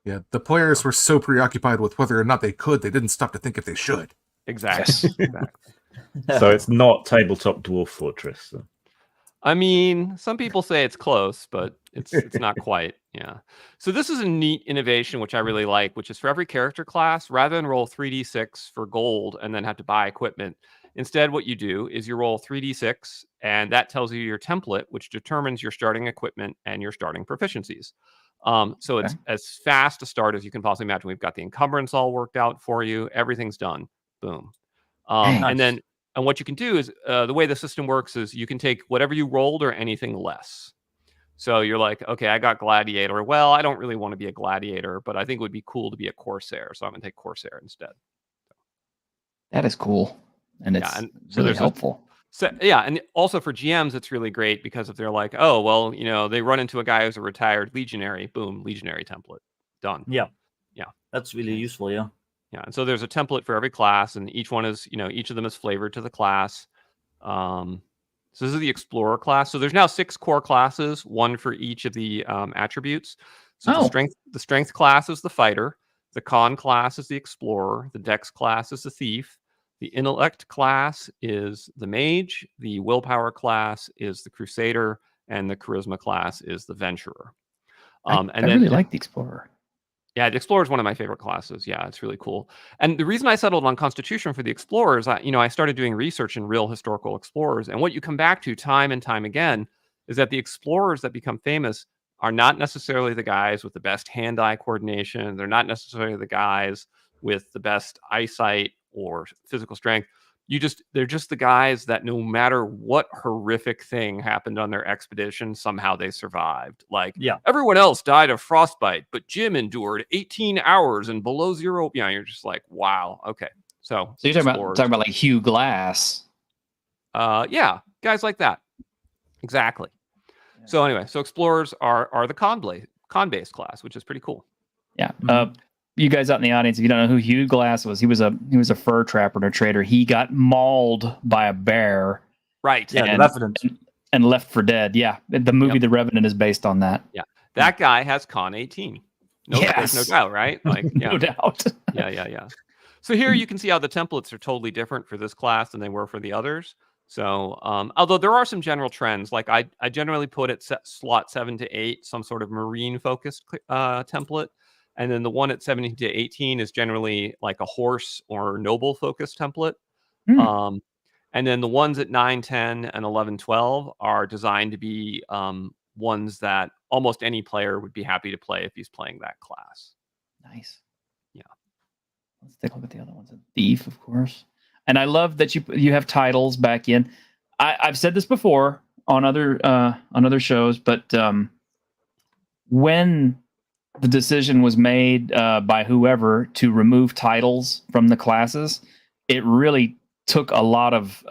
Yeah, the players were so preoccupied with whether or not they could, they didn't stop to think if they should. Exactly. Exactly. So it's not Tabletop Dwarf Fortress. So. I mean, some people say it's close, but it's not quite. Yeah. So this is a neat innovation, which I really like, which is for every character class, rather than roll 3d6 for gold and then have to buy equipment. Instead, what you do is you roll 3d6, and that tells you your template, which determines your starting equipment and your starting proficiencies. So it's as fast a start as you can possibly imagine. We've got the encumbrance all worked out for you. Everything's done. Boom. And what you can do is the way the system works is you can take whatever you rolled or anything less. So you're like, okay, I got gladiator. Well, I don't really want to be a gladiator, but I think it would be cool to be a corsair. So I'm going to take corsair instead. That is cool. And it's so really helpful. And also for GMs, it's really great, because if they're like, oh, well, they run into a guy who's a retired legionary, boom, legionary template, done. Yeah. That's really useful. Yeah. Yeah, and so there's a template for every class, and each one is, each of them is flavored to the class. So So this is the Explorer class. So there's now 6 core classes, 1 for each of the attributes. So the strength class is the fighter, the con class is the explorer, the dex class is the thief, the intellect class is the mage, the willpower class is the crusader, and the charisma class is the venturer. I really like the explorer. Yeah, the Explorer is one of my favorite classes. Yeah, it's really cool. And the reason I settled on Constitution for the Explorers, I started doing research in real historical explorers. And what you come back to time and time again is that the explorers that become famous are not necessarily the guys with the best hand-eye coordination. They're not necessarily the guys with the best eyesight or physical strength. They're just the guys that no matter what horrific thing happened on their expedition, somehow they survived. Like, everyone else died of frostbite, but Jim endured 18 hours and below zero. Yeah, you're just like, wow. Okay. So you're talking about like Hugh Glass. Yeah, guys like that. Exactly. Yeah. So anyway, so explorers are the con-based class, which is pretty cool. Yeah. You guys out in the audience, if you don't know who Hugh Glass was, he was a fur trapper and a trader. He got mauled by a bear. Right. Yeah, The Revenant. And left for dead. Yeah. The movie The Revenant is based on that. Yeah. That guy has con 18. There's no doubt, right? Like, no doubt. Yeah. So here you can see how the templates are totally different for this class than they were for the others. So, although there are some general trends, like I generally put at slot 7 to 8 some sort of marine-focused template. And then the one at 17 to 18 is generally like a horse or noble-focused template. And then the ones at 9, 10, and 11, 12 are designed to be ones that almost any player would be happy to play if he's playing that class. Nice. Yeah. Let's take a look at the other ones. Thief, of course. And I love that you have titles back in. I've said this before on other shows, but when the decision was made by whoever to remove titles from the classes, it really took a lot of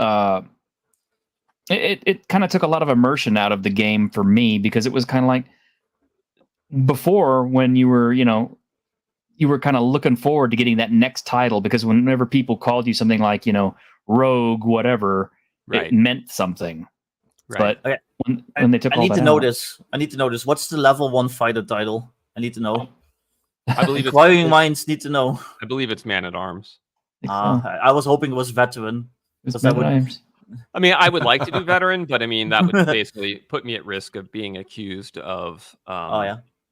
it kind of took a lot of immersion out of the game for me, because it was kind of like before, when you were kind of looking forward to getting that next title, because whenever people called you something like, rogue, whatever, it meant something. Right. But when they took all that out, I need to know this. What's the level 1 fighter title? I need to know. I believe Inquiring minds need to know. I believe it's Man at Arms. I was hoping it was veteran. I mean, I would like to do veteran, but I mean, that would basically put me at risk of being accused of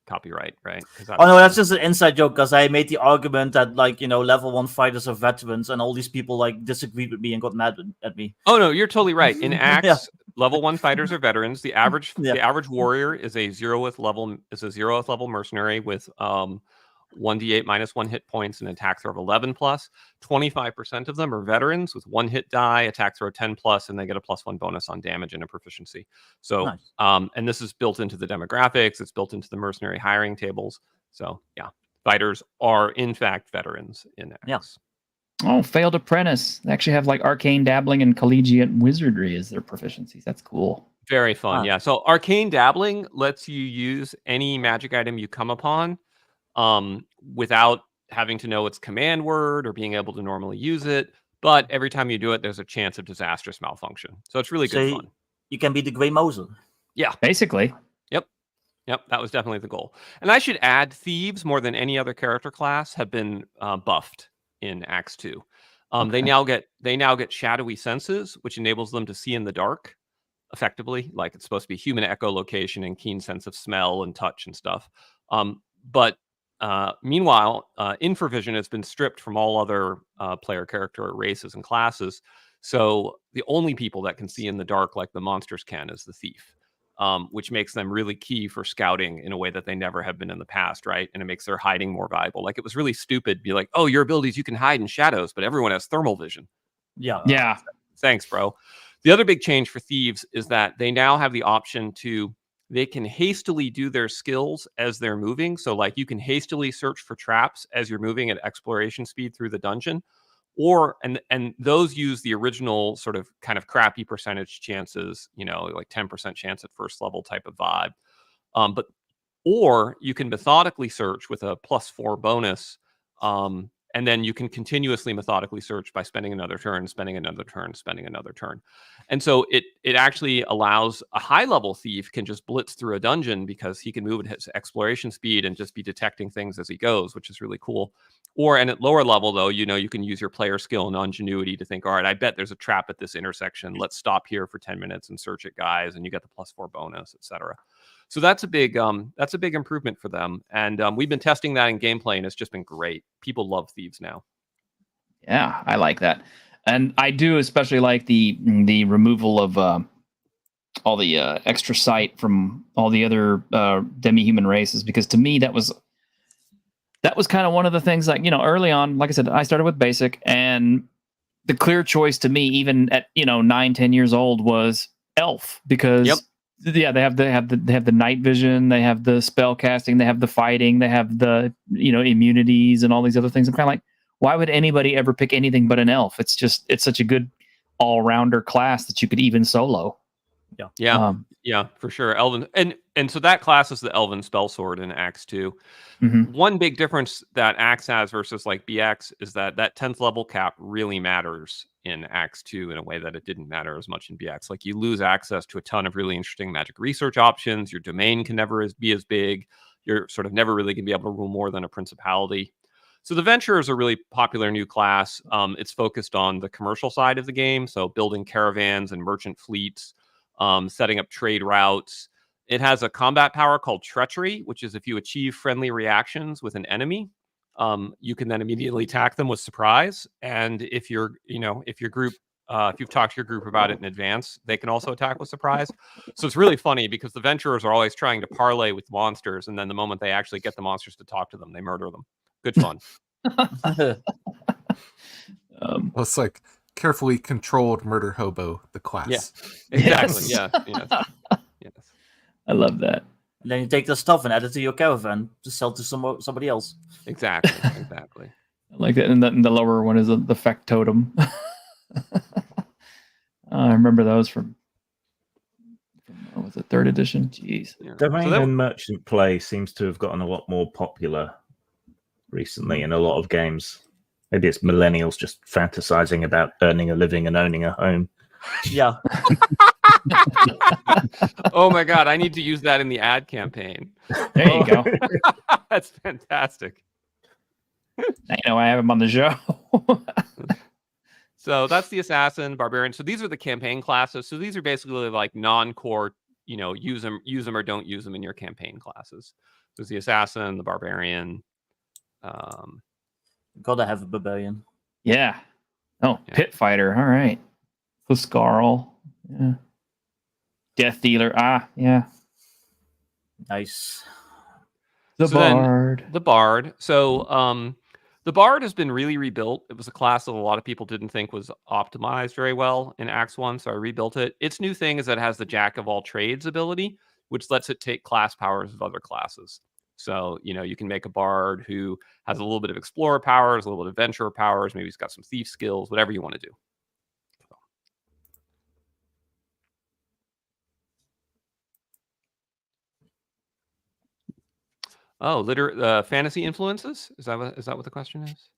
copyright, right? No, that's just an inside joke, because I made the argument that, like, level 1 fighters are veterans, and all these people like disagreed with me and got mad at me. Oh no, you're totally right. In ACKS, level 1 fighters are veterans. The average warrior is a 0th level mercenary with 1d8 minus 1 hit points and attack throw of 11 plus. 25% of them are veterans with 1 hit die, attack throw 10 plus, and they get a +1 bonus on damage and a proficiency. So, nice. And this is built into the demographics. It's built into the mercenary hiring tables. So, yeah, fighters are in fact veterans in ACKS. Yeah. Oh, failed apprentice. They actually have like arcane dabbling and collegiate wizardry as their proficiencies. That's cool. Very fun. Yeah. So arcane dabbling lets you use any magic item you come upon without having to know its command word or being able to normally use it. But every time you do it, there's a chance of disastrous malfunction. So it's really good fun. You can be the Grey Moser. Yeah. Basically. Yep. That was definitely the goal. And I should add, thieves, more than any other character class, have been buffed in ACKS II. Okay. They now get shadowy senses, which enables them to see in the dark effectively. Like, it's supposed to be human echolocation and keen sense of smell and touch and stuff. But meanwhile, infravision has been stripped from all other player character races and classes. So the only people that can see in the dark like the monsters can is the thief, which makes them really key for scouting in a way that they never have been in the past, right? And it makes their hiding more viable. Like, it was really stupid to be like, oh, your abilities, you can hide in shadows, but everyone has thermal vision. Yeah. Thanks, bro. The other big change for thieves is that they now have the option they can hastily do their skills as they're moving. So like, you can hastily search for traps as you're moving at exploration speed through the dungeon, and those use the original sort of kind of crappy percentage chances, like 10% chance at first level type of vibe. Or you can methodically search with a +4 bonus And then you can continuously methodically search by spending another turn, spending another turn, spending another turn. And so it actually allows a high-level thief can just blitz through a dungeon because he can move at his exploration speed and just be detecting things as he goes, which is really cool. Or, and at lower level, though, you know, you can use your player skill and ingenuity to think, all right, I bet there's a trap at this intersection. Let's stop here for 10 minutes and search it, guys, and you get the +4 bonus, etc. So that's a big improvement for them. And we've been testing that in gameplay, and it's just been great. People love thieves now. Yeah, I like that. And I do especially like the removal of all the extra sight from all the other demi-human races, because to me that was kind of one of the things, like, you know, early on, like I said, I started with basic, and the clear choice to me, even at, you know, 9-10 years old, was elf, because yeah, they have the night vision, they have the spell casting, they have the fighting, they have the, you know, immunities and all these other things. I'm kind of like, why would anybody ever pick anything but an elf? It's such a good all-rounder class that you could even solo. Yeah, for sure. Elven, and so that class is the Elven Spellsword in ACKS II. Mm-hmm. One big difference that ACKS has versus like BX is that 10th level cap really matters in ACKS II in a way that it didn't matter as much in BX. Like, you lose access to a ton of really interesting magic research options. Your domain can never be as big. You're sort of never really going to be able to rule more than a principality. So the Venturer is a really popular new class. It's focused on the commercial side of the game, so building caravans and merchant fleets, setting up trade routes. It has a combat power called Treachery, which is if you achieve friendly reactions with an enemy, you can then immediately attack them with surprise. And if you've talked to your group about it in advance, they can also attack with surprise. So it's really funny because the Venturers are always trying to parlay with monsters, and then the moment they actually get the monsters to talk to them, they murder them. Good fun. Well, it's like carefully controlled murder hobo, the class. Yeah, exactly. Yes. Yes. I love that. And then you take the stuff and add it to your caravan to sell to somebody else. Exactly. I like that. And the lower one is the factotum. I remember those from what was it, 3rd edition? Jeez. Yeah. Domain and merchant play seems to have gotten a lot more popular recently in a lot of games. Maybe it's millennials just fantasizing about earning a living and owning a home. Yeah. Oh my God, I need to use that in the ad campaign. There you go. That's fantastic. Now you know I have him on the show. So that's the Assassin, Barbarian. So these are the campaign classes. So these are basically like non-core, you know, use them or don't use them in your campaign classes. There's the Assassin, the Barbarian. Gotta have a barbarian. Yeah. Oh, Yeah. Pit Fighter. All right. Huskarl. Yeah. Death Dealer. Ah, yeah. Nice. The So then, Bard. The Bard. So the Bard has been really rebuilt. It was a class that a lot of people didn't think was optimized very well in ACKS I, so I rebuilt it. Its new thing is that it has the Jack of all trades ability, which lets it take class powers of other classes. So, you know, you can make a Bard who has a little bit of Explorer powers, a little bit of Adventurer powers, maybe he's got some Thief skills, whatever you want to do. Oh, fantasy influences? Is that what the question is?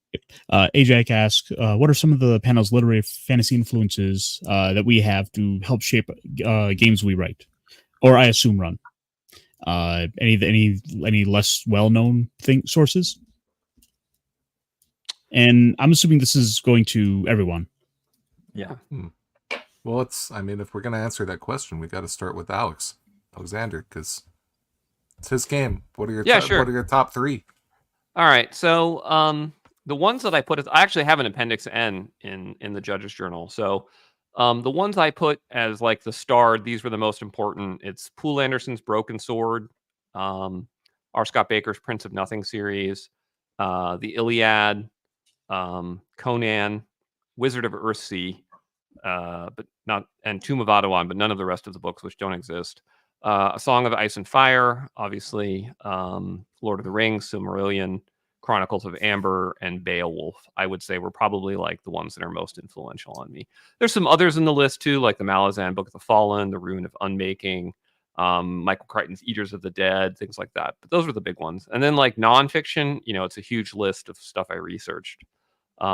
Ajax asks, what are some of the panel's literary fantasy influences that we have to help shape games we write, or I assume run? Any less well-known sources? And I'm assuming this is going to everyone. Yeah. Well, if we're going to answer that question, we got to start with Alexander, because it's his game. What are your top 3? All right. So the ones that I put, I actually have an Appendix N in the Judge's Journal. So the ones I put as like the star, these were the most important. It's Poole Anderson's Broken Sword, R. Scott Baker's Prince of Nothing series, the Iliad, Conan, Wizard of Earthsea, and Tomb of Adawan, but none of the rest of the books, which don't exist. A Song of Ice and Fire, obviously, Lord of the Rings, Silmarillion, Chronicles of Amber, and Beowulf, I would say, were probably like the ones that are most influential on me. There's some others in the list too, like the Malazan Book of the Fallen, the Rune of Unmaking, Michael Crichton's Eaters of the Dead, things like that. But those were the big ones. And then like nonfiction, it's a huge list of stuff I researched,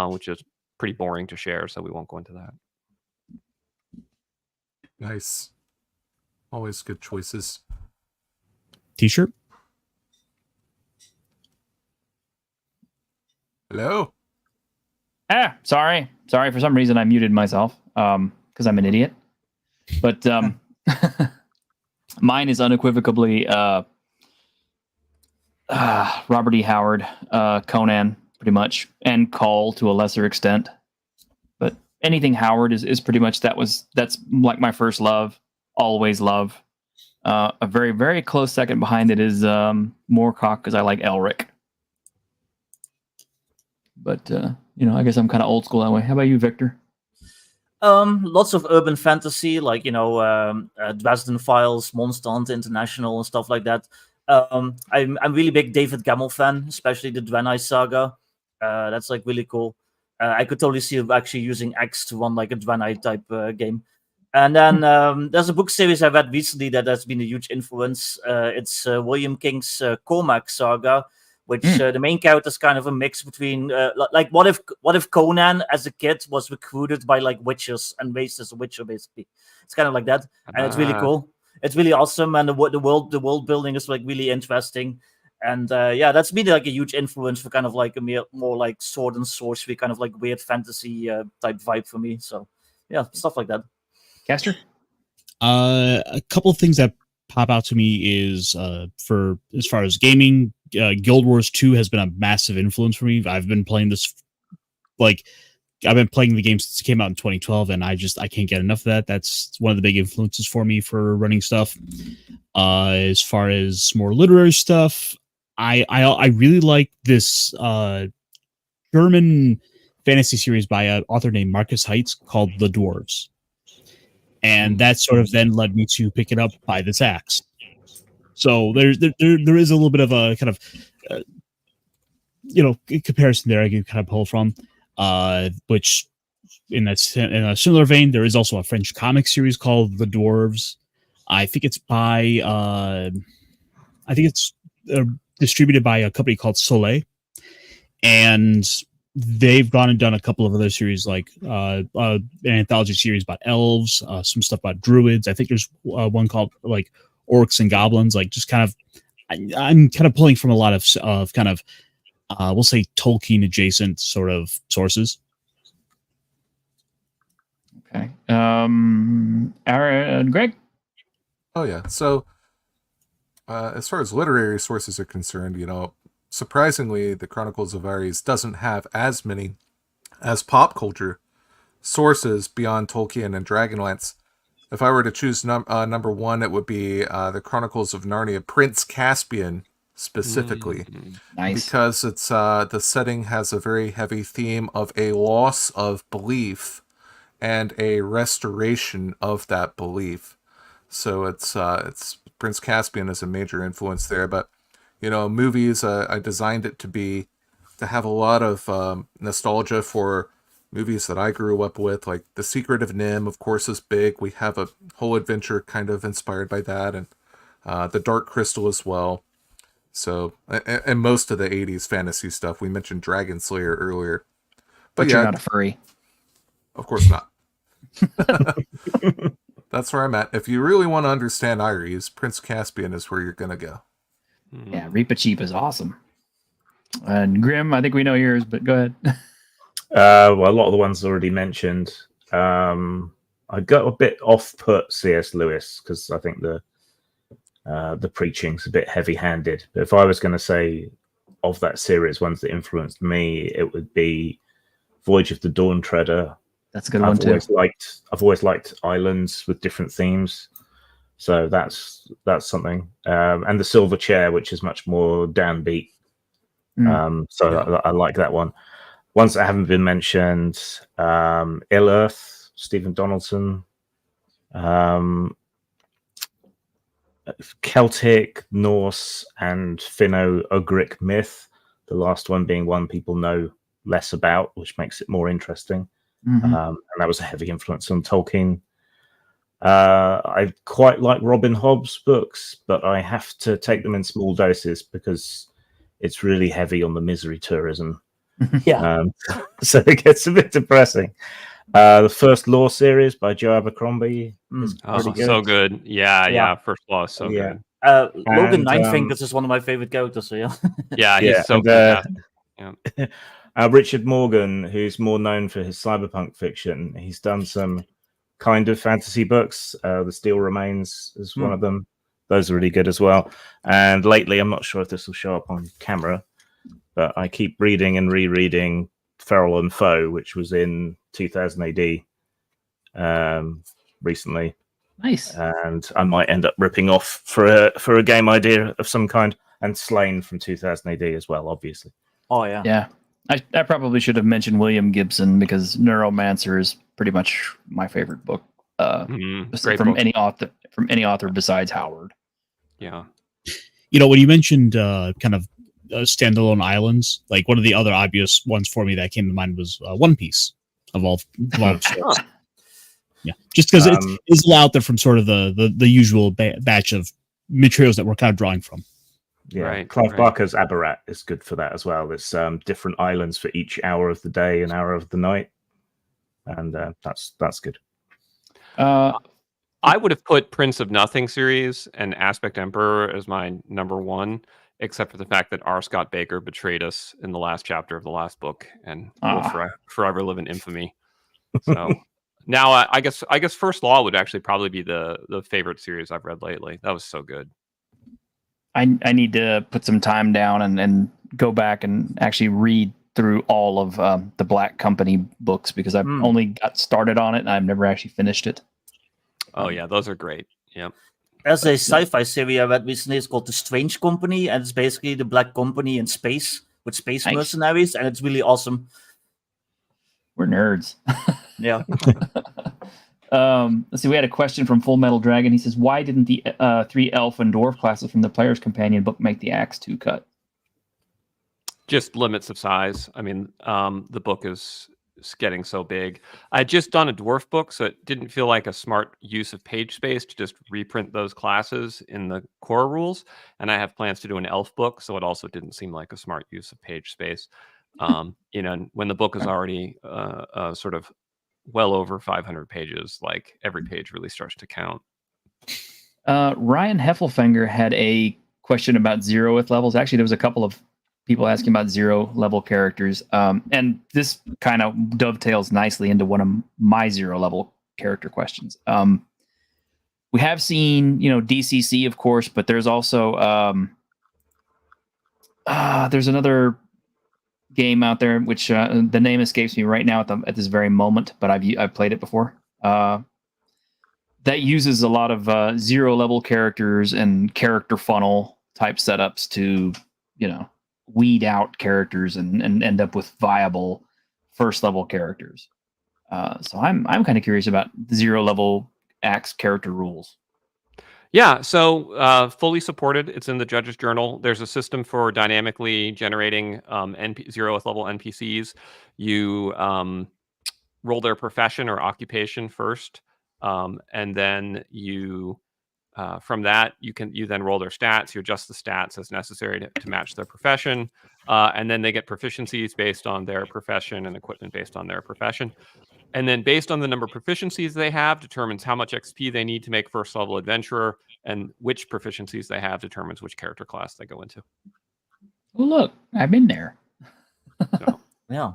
which is pretty boring to share, so we won't go into that. Nice. Always good choices. T-shirt. Hello. Sorry. For some reason, I muted myself because I'm an idiot. But mine is unequivocally Robert E. Howard, Conan, pretty much, and Call to a lesser extent. But anything Howard is pretty much that's like my first love, always love. A very, very close second behind it is Moorcock, because I like Elric. But I guess I'm kind of old school that way. How about you, Victor? Lots of urban fantasy, like Dresden Files, Monster Hunter International, and stuff like that. I'm really big David Gemmell fan, especially the Draenei saga. That's like really cool. I could totally see actually using ACKS to run like a Draenei type game. And then there's a book series I read recently that has been a huge influence. It's William King's Cormac saga, which the main character is kind of a mix between like what if Conan as a kid was recruited by like witches and raised as a witcher, basically. It's kind of like that, and it's really cool. It's really awesome, and the world building is like really interesting. And that's been like a huge influence for kind of like a more like sword and sorcery kind of like weird fantasy type vibe for me. So yeah, stuff like that. Caster? A couple of things that pop out to me is for as far as gaming, Guild Wars 2 has been a massive influence for me. I've been playing this I've been playing the game since it came out in 2012, and I can't get enough of that. That's one of the big influences for me for running stuff. As far as more literary stuff, I really like this German fantasy series by an author named Marcus Heitz called The Dwarves. And that sort of then led me to pick it up by this ACKS. So there is a little bit of a kind of comparison there I can kind of pull from. Which in a similar vein, there is also a French comic series called The Dwarves. I think it's by distributed by a company called Soleil, and they've gone and done a couple of other series, like an anthology series about elves, some stuff about druids. I think there's one called like orcs and goblins. Like just kind of, I'm kind of pulling from a lot of kind of, we'll say Tolkien adjacent sort of sources. Okay. Aaron, Greg? Oh yeah. So as far as literary sources are concerned, surprisingly, the Chronicles of Ares doesn't have as many as pop culture sources beyond Tolkien and Dragonlance. If I were to choose number one, it would be the Chronicles of Narnia, Prince Caspian specifically. Nice. Because it's the setting has a very heavy theme of a loss of belief and a restoration of that belief. So it's Prince Caspian is a major influence there, but movies, I designed it to have a lot of nostalgia for movies that I grew up with, like The Secret of Nim, of course, is big. We have a whole adventure kind of inspired by that, and The Dark Crystal as well. So, and most of the 80s fantasy stuff. We mentioned Dragon Slayer earlier. But you're not a furry. Of course not. That's where I'm at. If you really want to understand Ares, Prince Caspian is where you're going to go. Yeah, Reaper-Cheap is awesome. And Grim, I think we know yours, but go ahead. Well, a lot of the ones already mentioned. I got a bit off-put C.S. Lewis because I think the preaching's a bit heavy-handed. But if I was going to say of that series, ones that influenced me, it would be Voyage of the Dawn Treader. That's a good one too. I've always liked islands with different themes, so that's something. And the Silver Chair, which is much more downbeat. I like that one. Ones that haven't been mentioned: Ill Earth, Stephen Donaldson, Celtic, Norse, and Finno-Ugric myth. The last one being one people know less about, which makes it more interesting. And that was a heavy influence on Tolkien. I quite like Robin Hobb's books, but I have to take them in small doses because it's really heavy on the misery tourism. Yeah. So it gets a bit depressing. The first Law series by Joe Abercrombie is pretty good. So good. Yeah. Yeah. First Law is so Yeah. good. Logan And, Ninefingers is one of my favorite characters. So yeah. Yeah, he's Yeah, so and, fantastic. Richard Morgan, who's more known for his cyberpunk fiction, he's done some kind of fantasy books. The Steel Remains is one of them. Those are really good as well. And lately, I'm not sure if this will show up on camera, but I keep reading and rereading Feral and Foe, which was in 2000 AD recently. Nice. And I might end up ripping off for a game idea of some kind. And Slain from 2000 AD as well, obviously. Oh yeah. Yeah. I probably should have mentioned William Gibson because Neuromancer is pretty much my favorite book. Great from book. any author besides Howard. Yeah. You know, when you mentioned kind of standalone islands, like one of the other obvious ones for me that came to mind was One Piece of all sorts. Yeah, just because it's out there from sort of the usual batch of materials that we're kind of drawing from. Yeah, Right, Clive Barker's Abarat is good for that as well. There's different islands for each hour of the day and hour of the night, and that's good. I would have put Prince of Nothing series and Aspect Emperor as my number one, except for the fact that R. Scott Baker betrayed us in the last chapter of the last book and will forever live in infamy. So now I guess First Law would actually probably be the favorite series I've read lately. That was so good. I need to put some time down and go back and actually read through all of the Black Company books because I've only got started on it and I've never actually finished it. Oh yeah, those are great. Yep. There's a sci-fi series I read recently. It's called The Strange Company, and it's basically the Black Company in space with space mercenaries, and it's really awesome. We're nerds. Yeah. Let's see. We had a question from Full Metal Dragon. He says, "Why didn't the 3 elf and dwarf classes from the Player's Companion book make the ACKS II cut?" Just limits of size. I mean, the book is getting so big. I had just done a dwarf book, so it didn't feel like a smart use of page space to just reprint those classes in the core rules. And I have plans to do an elf book, so it also didn't seem like a smart use of page space. You know, when the book is already sort of well over 500 pages, like every page really starts to count. Ryan Heffelfinger had a question about 0th levels. Actually, there was a couple of people asking about 0 level characters. And this kind of dovetails nicely into one of my 0 level character questions. We have seen, DCC, of course, but there's also there's another game out there which the name escapes me right now at this very moment, but I've played it before. That uses a lot of 0 level characters and character funnel type setups to, weed out characters and end up with viable first level characters. So I'm kind of curious about the 0 level ACKS character rules. Yeah, so fully supported. It's in the Judge's Journal. There's a system for dynamically generating 0th level NPCs. You roll their profession or occupation first, and then you from that you then roll their stats. You adjust the stats as necessary to match their profession, and then they get proficiencies based on their profession and equipment based on their profession. And then based on the number of proficiencies they have determines how much XP they need to make first level adventurer, and which proficiencies they have determines which character class they go into. Oh, look, I've been there. So, Yeah.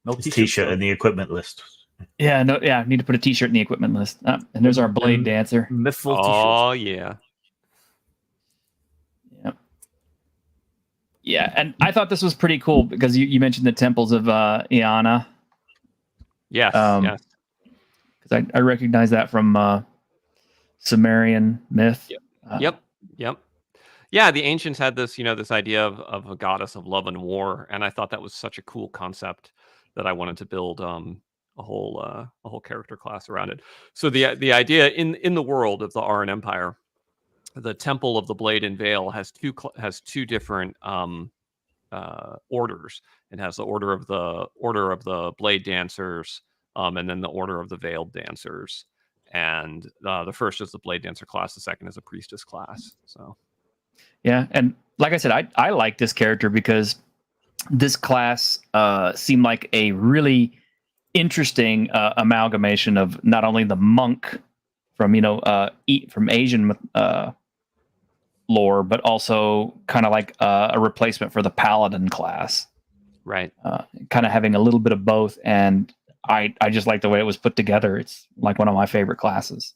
No T-shirt in the equipment list. Yeah, no, yeah, need to put a T-shirt in the equipment list. And there's our Blade Dancer. Mythful oh T-shirt. yeah. Yep. Yeah, and I thought this was pretty cool because you mentioned the temples of Iana. Yes. Yes. Because I recognize that from Sumerian myth. Yep. Yep. Yeah, the ancients had this, this idea of a goddess of love and war, and I thought that was such a cool concept that I wanted to build a whole character class around it. So the idea in the world of the Aran Empire, the Temple of the Blade and Veil has two different orders. It has the order of the Blade Dancers, and then the Order of the Veiled Dancers. and the first is the Blade Dancer class, the second is a Priestess class. So Yeah, and like I said, I like this character because this class seemed like a really interesting amalgamation of not only the monk from from Asian lore, but also kind of like a replacement for the paladin class. right. Kind of having a little bit of both, and I just like the way it was put together. It's like one of my favorite classes.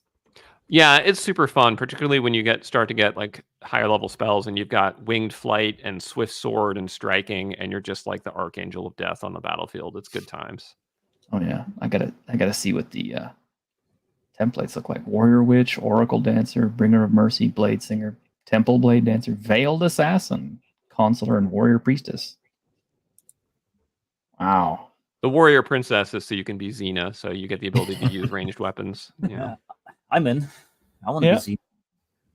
Yeah, it's super fun, particularly when you start to get like higher level spells and you've got winged flight and swift sword and striking, and you're just like the Archangel of Death on the battlefield. It's good times. Oh yeah, I gotta see what the templates look like. Warrior Witch, Oracle Dancer, Bringer of Mercy, Blade Singer, Temple Blade Dancer, Veiled Assassin, Consular, and Warrior Priestess. Wow. The Warrior Princess is so you can be Xena, so you get the ability to use ranged weapons. Yeah. I'm in. I want to Yeah. be seen.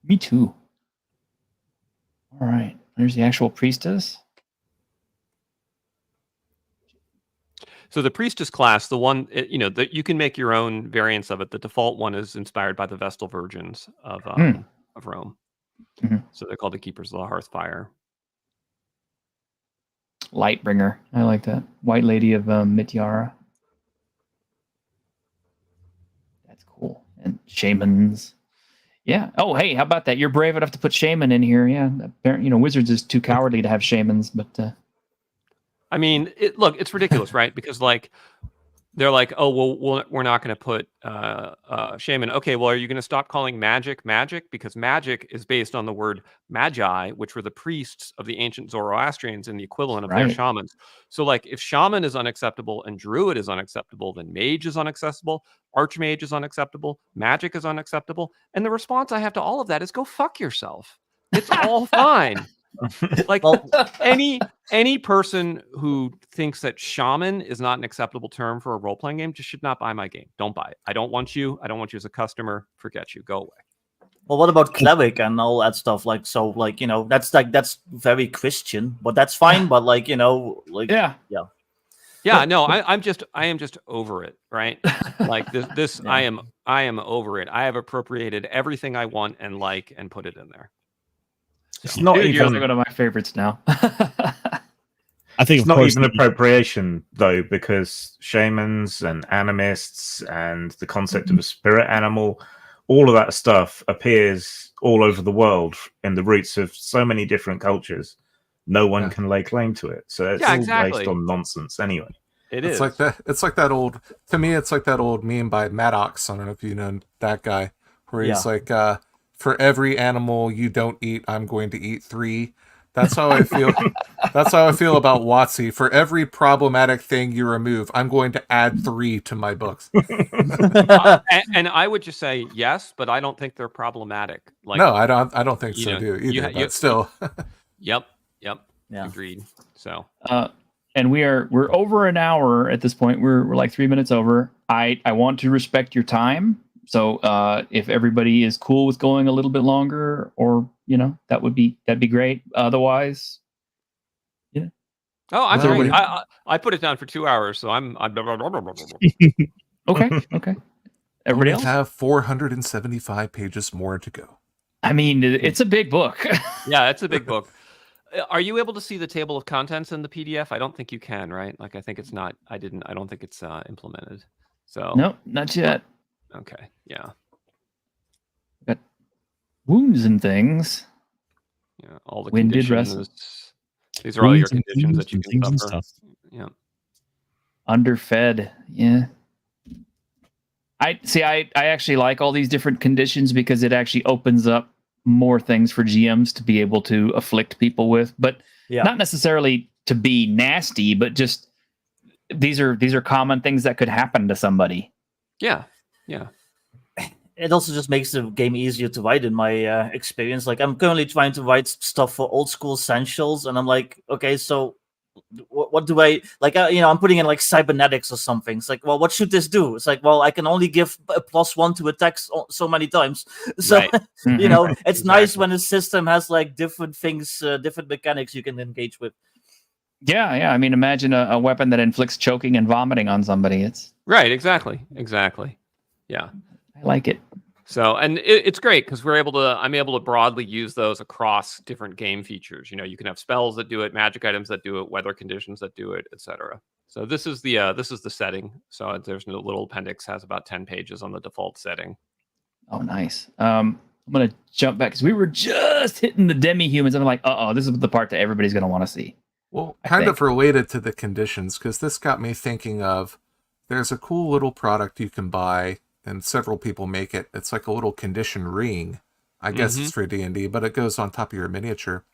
Me too. All right. There's the actual priestess. So the Priestess class, the one that you can make your own variants of it. The default one is inspired by the Vestal Virgins of Rome. Mhm. So they're called the Keepers of the Hearthfire. Lightbringer. I like that. White Lady of Mityara. That's cool. And shamans. Yeah. Oh, hey, how about that? You're brave enough to put shaman in here. Yeah. Apparently, Wizards is too cowardly to have shamans, but I mean, it's ridiculous, right? Because like they're like, oh well, we're not going to put shaman. Okay, well, are you going to stop calling magic magic? Because magic is based on the word magi, which were the priests of the ancient Zoroastrians and the equivalent of their Right. shamans. So like, if shaman is unacceptable and druid is unacceptable, then mage is unacceptable, archmage is unacceptable, magic is unacceptable, and the response I have to all of that is go fuck yourself. It's all fine. Like Well, any person who thinks that shaman is not an acceptable term for a role-playing game just should not buy my game. Don't buy it. I don't want you as a customer. Forget you. Go away. well, what about cleric and all that stuff? Like, so, like, that's very Christian, but that's fine. But like, yeah. Yeah, no, I am just over it, right? Like this Yeah. I am over it. I have appropriated everything I want and like and put it in there. It's not Dude, you're even one of my favorites now. I think it's of not course even the- appropriation though, because shamans and animists and the concept of a spirit animal, all of that stuff appears all over the world in the roots of so many different cultures. No one Yeah. can lay claim to it, so it's Yeah, all exactly. based on nonsense anyway. It's like that. It's like that old. To me, it's like that old meme by Maddox. I don't know if you know that guy, where he's like, "For every animal you don't eat, I'm going to eat 3." That's how I feel. That's how I feel about WotC. For every problematic thing you remove, I'm going to add 3 to my books. and I would just say yes, but I don't think they're problematic. Like, No, I don't think you so. know, Do you either? ha- you- But still, Yep. Yeah. Agreed. So And we're over an hour at this point. We're like 3 minutes over. I want to respect your time. So if everybody is cool with going a little bit longer, or that'd be great. Otherwise, Oh, I'm Well, sorry. we- I put it down for 2 hours, so I'm okay. Everybody we else? have 475 pages more to go. I mean, it's a big book. Yeah, it's a big book. Are you able to see the table of contents in the PDF? I don't think you can, right? Like, I think it's not. I don't think it's implemented. So Nope, not yet. Okay. Yeah. Wounds and things. Yeah. All the Winded conditions. These are all your Wounds and conditions that you things can and suffer. stuff. Yeah. Underfed. Yeah. I actually like all these different conditions because it actually opens up more things for GMs to be able to afflict people with, but Yeah. not necessarily to be nasty, but just these are common things that could happen to somebody. Yeah. Yeah. It also just makes the game easier to write in my experience. Like, I'm currently trying to write stuff for old school essentials, and I'm like, okay, so what do I like? I'm putting in like cybernetics or something. It's like, well, what should this do? It's like, well, I can only give a +1 to attacks so many times. So Right. it's nice when a system has like different things, different mechanics you can engage with. Yeah. I mean, imagine a weapon that inflicts choking and vomiting on somebody. It's Right. Exactly. Yeah. I like it. So, and it's great because I'm able to broadly use those across different game features. You know, you can have spells that do it, magic items that do it, weather conditions that do it, etc. So this is the setting. So there's no little appendix, has about 10 pages on the default setting. Oh, nice. I'm gonna jump back because we were just hitting the demi-humans. I'm like, this is the part that everybody's gonna want to see. Well, kind of related to the conditions, because this got me thinking of, there's a cool little product you can buy, and several people make it. It's like a little condition ring. I guess it's for D&D, but it goes on top of your miniature.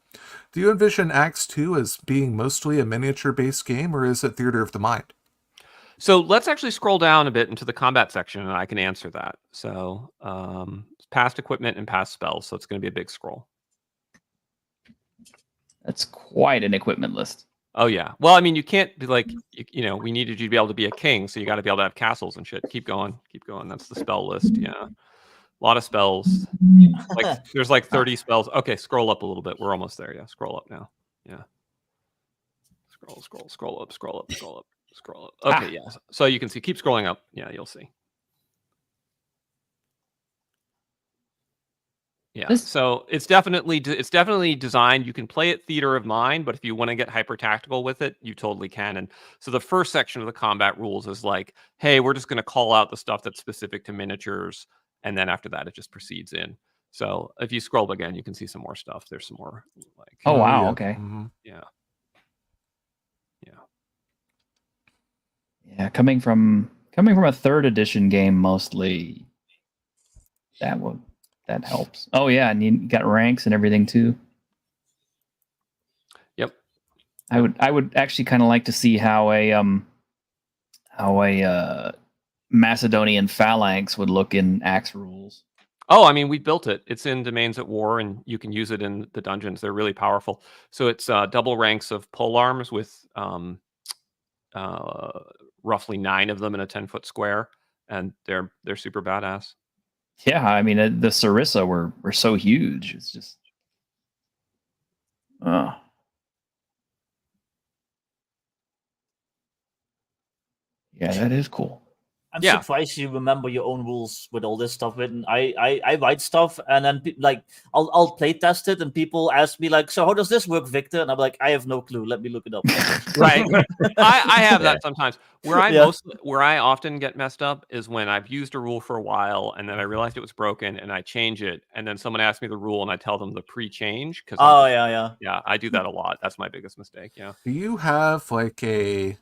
Do you envision ACKS II as being mostly a miniature-based game, or is it theater of the mind? So let's actually scroll down a bit into the combat section, and I can answer that. So past equipment and past spells, so it's going to be a big scroll. That's quite an equipment list. Oh, yeah. Well, I mean, you can't be like, you know, we needed you to be able to be a king, so you got to be able to have castles and shit. Keep going. Keep going. That's the spell list. Yeah. A lot of spells. Like, there's like 30 spells. Okay, scroll up a little bit. We're almost there. Yeah, scroll up now. Yeah. Scroll up, scroll up, scroll up. Okay, yeah. So you can see, keep scrolling up. Yeah, you'll see. Yeah, so it's definitely designed. You can play it theater of mind, but if you want to get hyper tactical with it, you totally can. And so the first section of the combat rules is like, hey, we're just going to call out the stuff that's specific to miniatures, and then after that, it just proceeds in. So if you scroll up again, you can see some more stuff. There's some more like. Oh wow! Yeah. Okay. Mm-hmm. Yeah. Yeah. Yeah, coming from a 3rd edition game mostly, that helps. Oh yeah, and you got ranks and everything too. Yep. I would actually kind of like to see how a Macedonian phalanx would look in ACKS rules. Oh, I mean, we built it. It's in Domains at War, and you can use it in the dungeons. They're really powerful. So it's double ranks of polearms with roughly 9 of them in a 10-foot square, and they're super badass. Yeah, I mean the Sarissa were so huge. It's just, yeah, that is cool. I'm surprised you remember your own rules with all this stuff written. I write stuff, and then like I'll play test it, and people ask me like, so how does this work, Victor? And I'm like, I have no clue. Let me look it up. Right. I have that sometimes. Where I often get messed up is when I've used a rule for a while, and then I realized it was broken, and I change it, and then someone asks me the rule, and I tell them the pre-change. Yeah, I do that a lot. That's my biggest mistake. Yeah. Do you have like a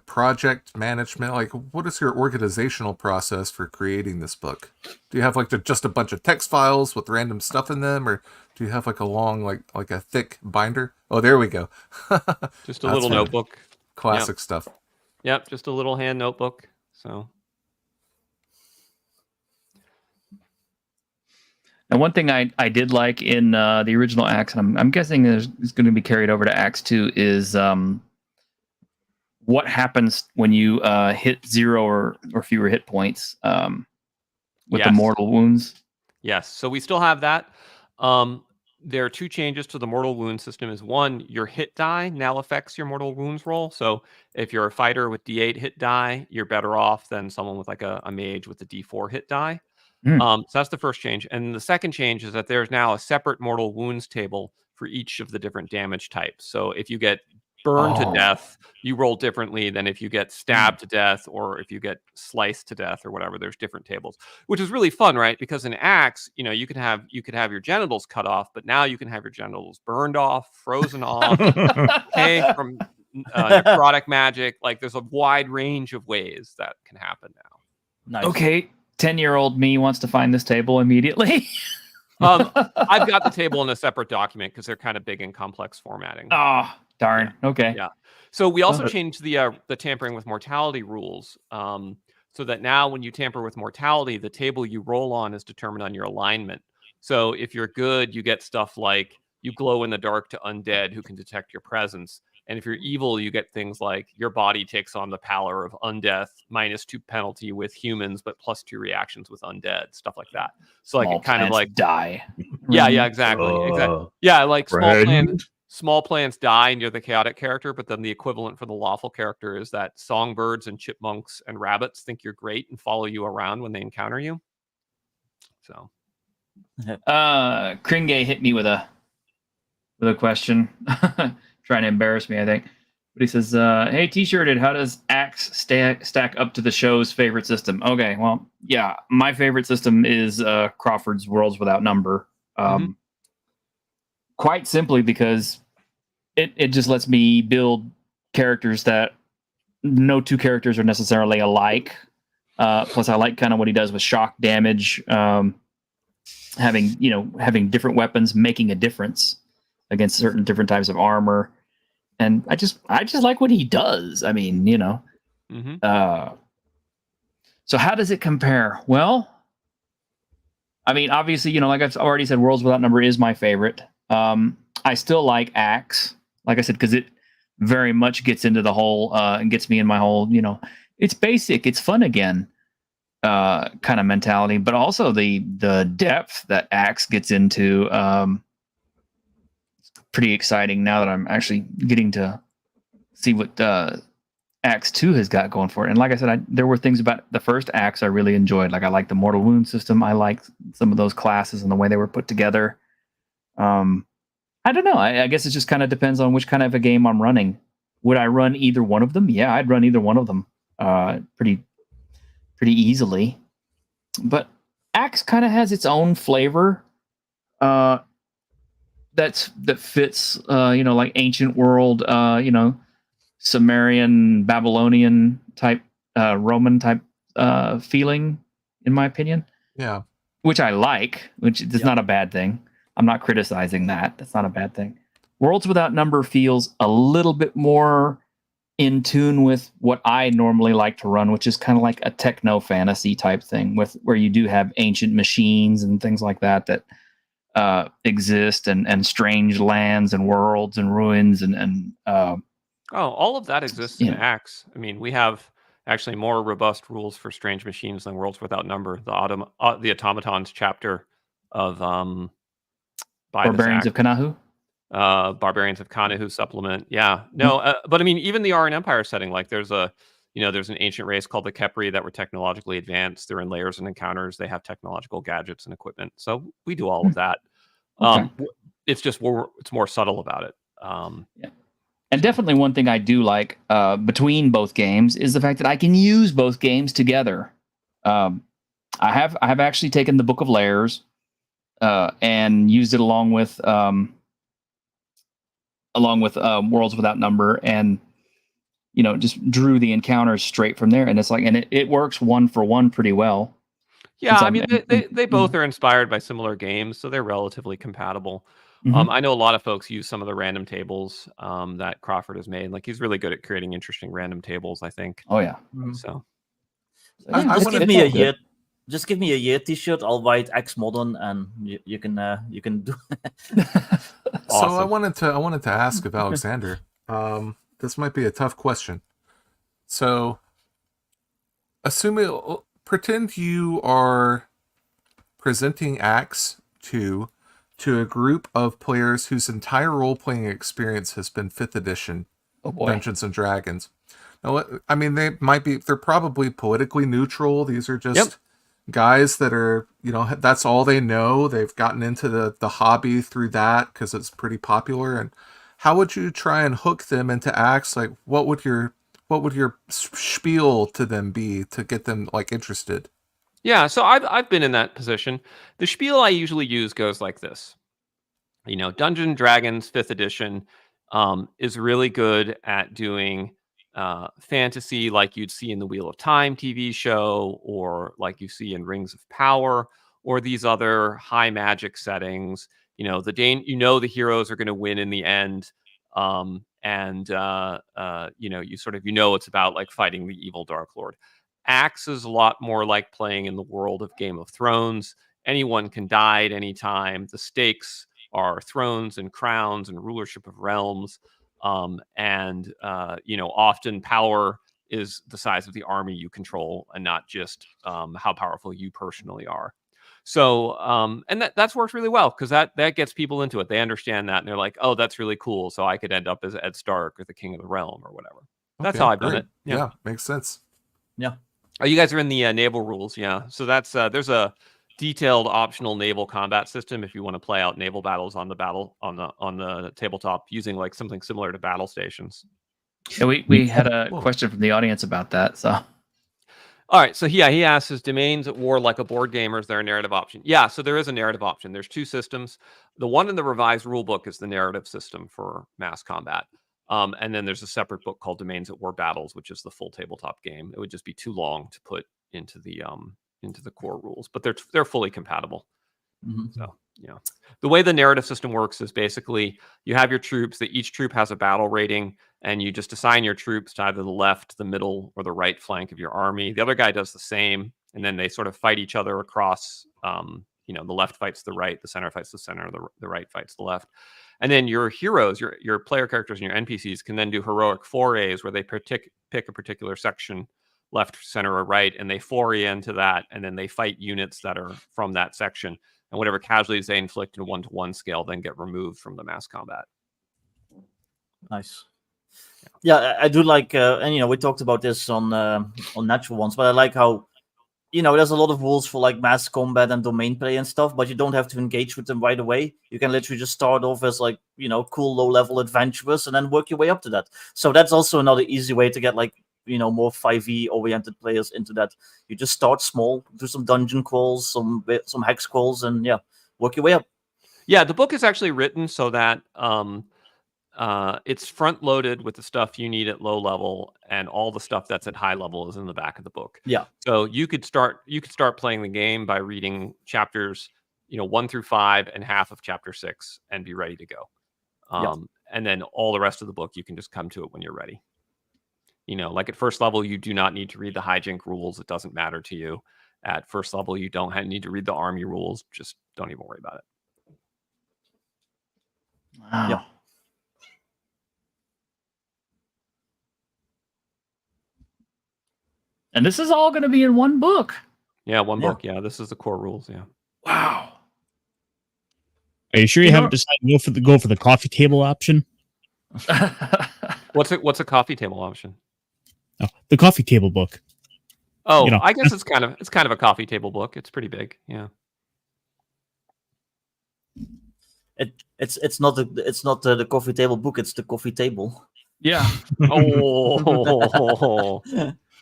project management? Like, what is your organizational process for creating this book? Do you have like just a bunch of text files with random stuff in them, or do you have like a long, like a thick binder? Oh, there we go. Just a little notebook. Classic stuff. Yep, just a little hand notebook. So. And one thing I did like in the original ACKS, and I'm guessing is going to be carried over to ACKS II, is what happens when you hit 0 or fewer hit points with the mortal wounds. Yes, so we still have that. There are 2 changes to the mortal wound system. Is one, your hit die now affects your mortal wounds roll. So if you're a fighter with D8 hit die, you're better off than someone with like a mage with a D4 hit die. So that's the first change. And the second change is that there's now a separate mortal wounds table for each of the different damage types. So if you get burned to death, you roll differently than if you get stabbed to death or if you get sliced to death or whatever. There's different tables, which is really fun, right? Because in ACKS, you know, you could have your genitals cut off, but now you can have your genitals burned off, frozen off, from necrotic magic. Like, there's a wide range of ways that can happen now. Nice. Okay, 10-year-old me wants to find this table immediately. I've got the table in a separate document because they're kind of big and complex formatting. Oh, darn. Okay. Yeah. So we also changed the tampering with mortality rules, so that now when you tamper with mortality, the table you roll on is determined on your alignment. So if you're good, you get stuff like you glow in the dark to undead who can detect your presence. And if you're evil, you get things like your body takes on the pallor of undeath, -2 penalty with humans, but +2 reactions with undead, stuff like that. So like Small it kind of like die. Yeah, exactly. Yeah, like small plants die and you're the chaotic character, but then the equivalent for the lawful character is that songbirds and chipmunks and rabbits think you're great and follow you around when they encounter you. So Kringe hit me with a question, trying to embarrass me, I think. But he says, "Hey, T-shirted, how does ACKS stack up to the show's favorite system?" Okay, well, yeah, my favorite system is Crawford's Worlds Without Number. Quite simply because it just lets me build characters that no two characters are necessarily alike. Plus, I like kind of what he does with shock damage, having different weapons making a difference against certain different types of armor, and I just like what he does. I mean, so how does it compare? Well, I mean, obviously, like I've already said, Worlds Without Number is my favorite. I still like ACKS, like I said, because it very much gets into the whole and gets me in my whole, it's basic, it's fun again kind of mentality, but also the depth that ACKS gets into. Pretty exciting now that I'm actually getting to see what ACKS II has got going for it. And like I said, there were things about the first ACKS I really enjoyed. Like I like the Mortal Wound system. I like some of those classes and the way they were put together. I don't know. I guess it just kind of depends on which kind of a game I'm running. Would I run either one of them? Yeah, I'd run either one of them pretty easily. But ACKS kind of has its own flavor that fits, like ancient world, Sumerian, Babylonian type, Roman type feeling, in my opinion. Yeah. Which I like, which is not a bad thing. I'm not criticizing that. That's not a bad thing. Worlds Without Number feels a little bit more in tune with what I normally like to run, which is kind of like a techno fantasy type thing, where you do have ancient machines and things like that exist, and strange lands and worlds and ruins and all of that exists in ACKS. I mean, we have actually more robust rules for strange machines than Worlds Without Number. The automatons chapter of Barbarians of Kanahu. Barbarians of Kanahu supplement. Yeah. No, but I mean, even the Aryan Empire setting, like there's an ancient race called the Kepri that were technologically advanced. They're in Lairs and Encounters. They have technological gadgets and equipment. So we do all of that. Okay. It's just it's more subtle about it. Yeah. And definitely one thing I do like between both games is the fact that I can use both games together. I have actually taken the Book of Lairs and used it along with Worlds Without Number, and just drew the encounters straight from there, and it's like, and it works one for one pretty well. Yeah, I mean, they both are inspired by similar games, so they're relatively compatible. I know a lot of folks use some of the random tables that Crawford has made. Like, he's really good at creating interesting random tables, I think. Oh yeah. So just give me a year T-shirt. I'll write X Modern, and you can do. Awesome. So I wanted to ask of Alexander. This might be a tough question. So, pretend you are presenting ACKS II to a group of players whose entire role-playing experience has been 5th edition Dungeons and Dragons. Now, I mean, they're probably politically neutral. These are just guys that are, that's all they know. They've gotten into the hobby through that because it's pretty popular. And how would you try and hook them into ACKS? Like, what would your spiel to them be to get them interested? Yeah, so I've been in that position. The spiel I usually use goes like this. Dungeons and Dragons 5th edition is really good at doing fantasy like you'd see in the Wheel of Time TV show, or like you see in Rings of Power, or these other high magic settings. The heroes are going to win in the end, it's about like fighting the evil Dark Lord. ACKS is a lot more like playing in the world of Game of Thrones. Anyone can die at any time. The stakes are thrones and crowns and rulership of realms. Often power is the size of the army you control, and not just how powerful you personally are. So, and that's worked really well because that gets people into it. They understand that, and they're like, "Oh, that's really cool." So I could end up as Ed Stark or the King of the Realm or whatever. That's Okay, how I've done great. it. Yeah. Makes sense. Yeah. Oh, you guys are in the naval rules, yeah. So that's there's a detailed optional naval combat system if you want to play out naval battles on the tabletop using like something similar to battle stations. Yeah, we had a question from the audience about that. So, all right, so yeah, he asks, is Domains at War like a board game, or is there a narrative option? Yeah, so there is a narrative option. There's two systems. The one in the revised rule book is the narrative system for mass combat. And then there's a separate book called Domains at War Battles, which is the full tabletop game. It would just be too long to put into the core rules, but they're fully compatible. Mm-hmm. So, yeah. The way the narrative system works is basically you have your troops, that each troop has a battle rating, and you just assign your troops to either the left, the middle, or the right flank of your army. The other guy does the same, and then they sort of fight each other across, the left fights the right, the center fights the center, the right fights the left. And then your heroes, your player characters and your NPCs can then do heroic forays where they pick a particular section, left, center, or right, and they foray into that, and then they fight units that are from that section. And whatever casualties they inflict in a 1-to-1 scale then get removed from the mass combat. Nice. Yeah, I do like, and we talked about this on Natural Ones, but I like how, there's a lot of rules for like mass combat and domain play and stuff, but you don't have to engage with them right away. You can literally just start off as like, cool low-level adventurers and then work your way up to that. So that's also another easy way to get like, more 5e oriented players into that. You just start small, do some dungeon crawls, some hex crawls, and work your way up. Yeah, the book is actually written so that it's front loaded with the stuff you need at low level, and all the stuff that's at high level is in the back of the book. Yeah. So you could start playing the game by reading chapters 1 through 5 and half of chapter 6 and be ready to go. And then all the rest of the book you can just come to it when you're ready. Like at first level, you do not need to read the hijink rules. It doesn't matter to you. At first level, you don't need to read the army rules. Just don't even worry about it. Wow. Yep. And this is all going to be in one book. Yeah, one book. Yeah, this is the core rules. Yeah. Wow. Are you sure you haven't decided to go for the coffee table option? What's a coffee table option? Oh, the coffee table book. Oh, I guess it's kind of a coffee table book. It's pretty big. Yeah. It's not the coffee table book. It's the coffee table. Yeah. Oh.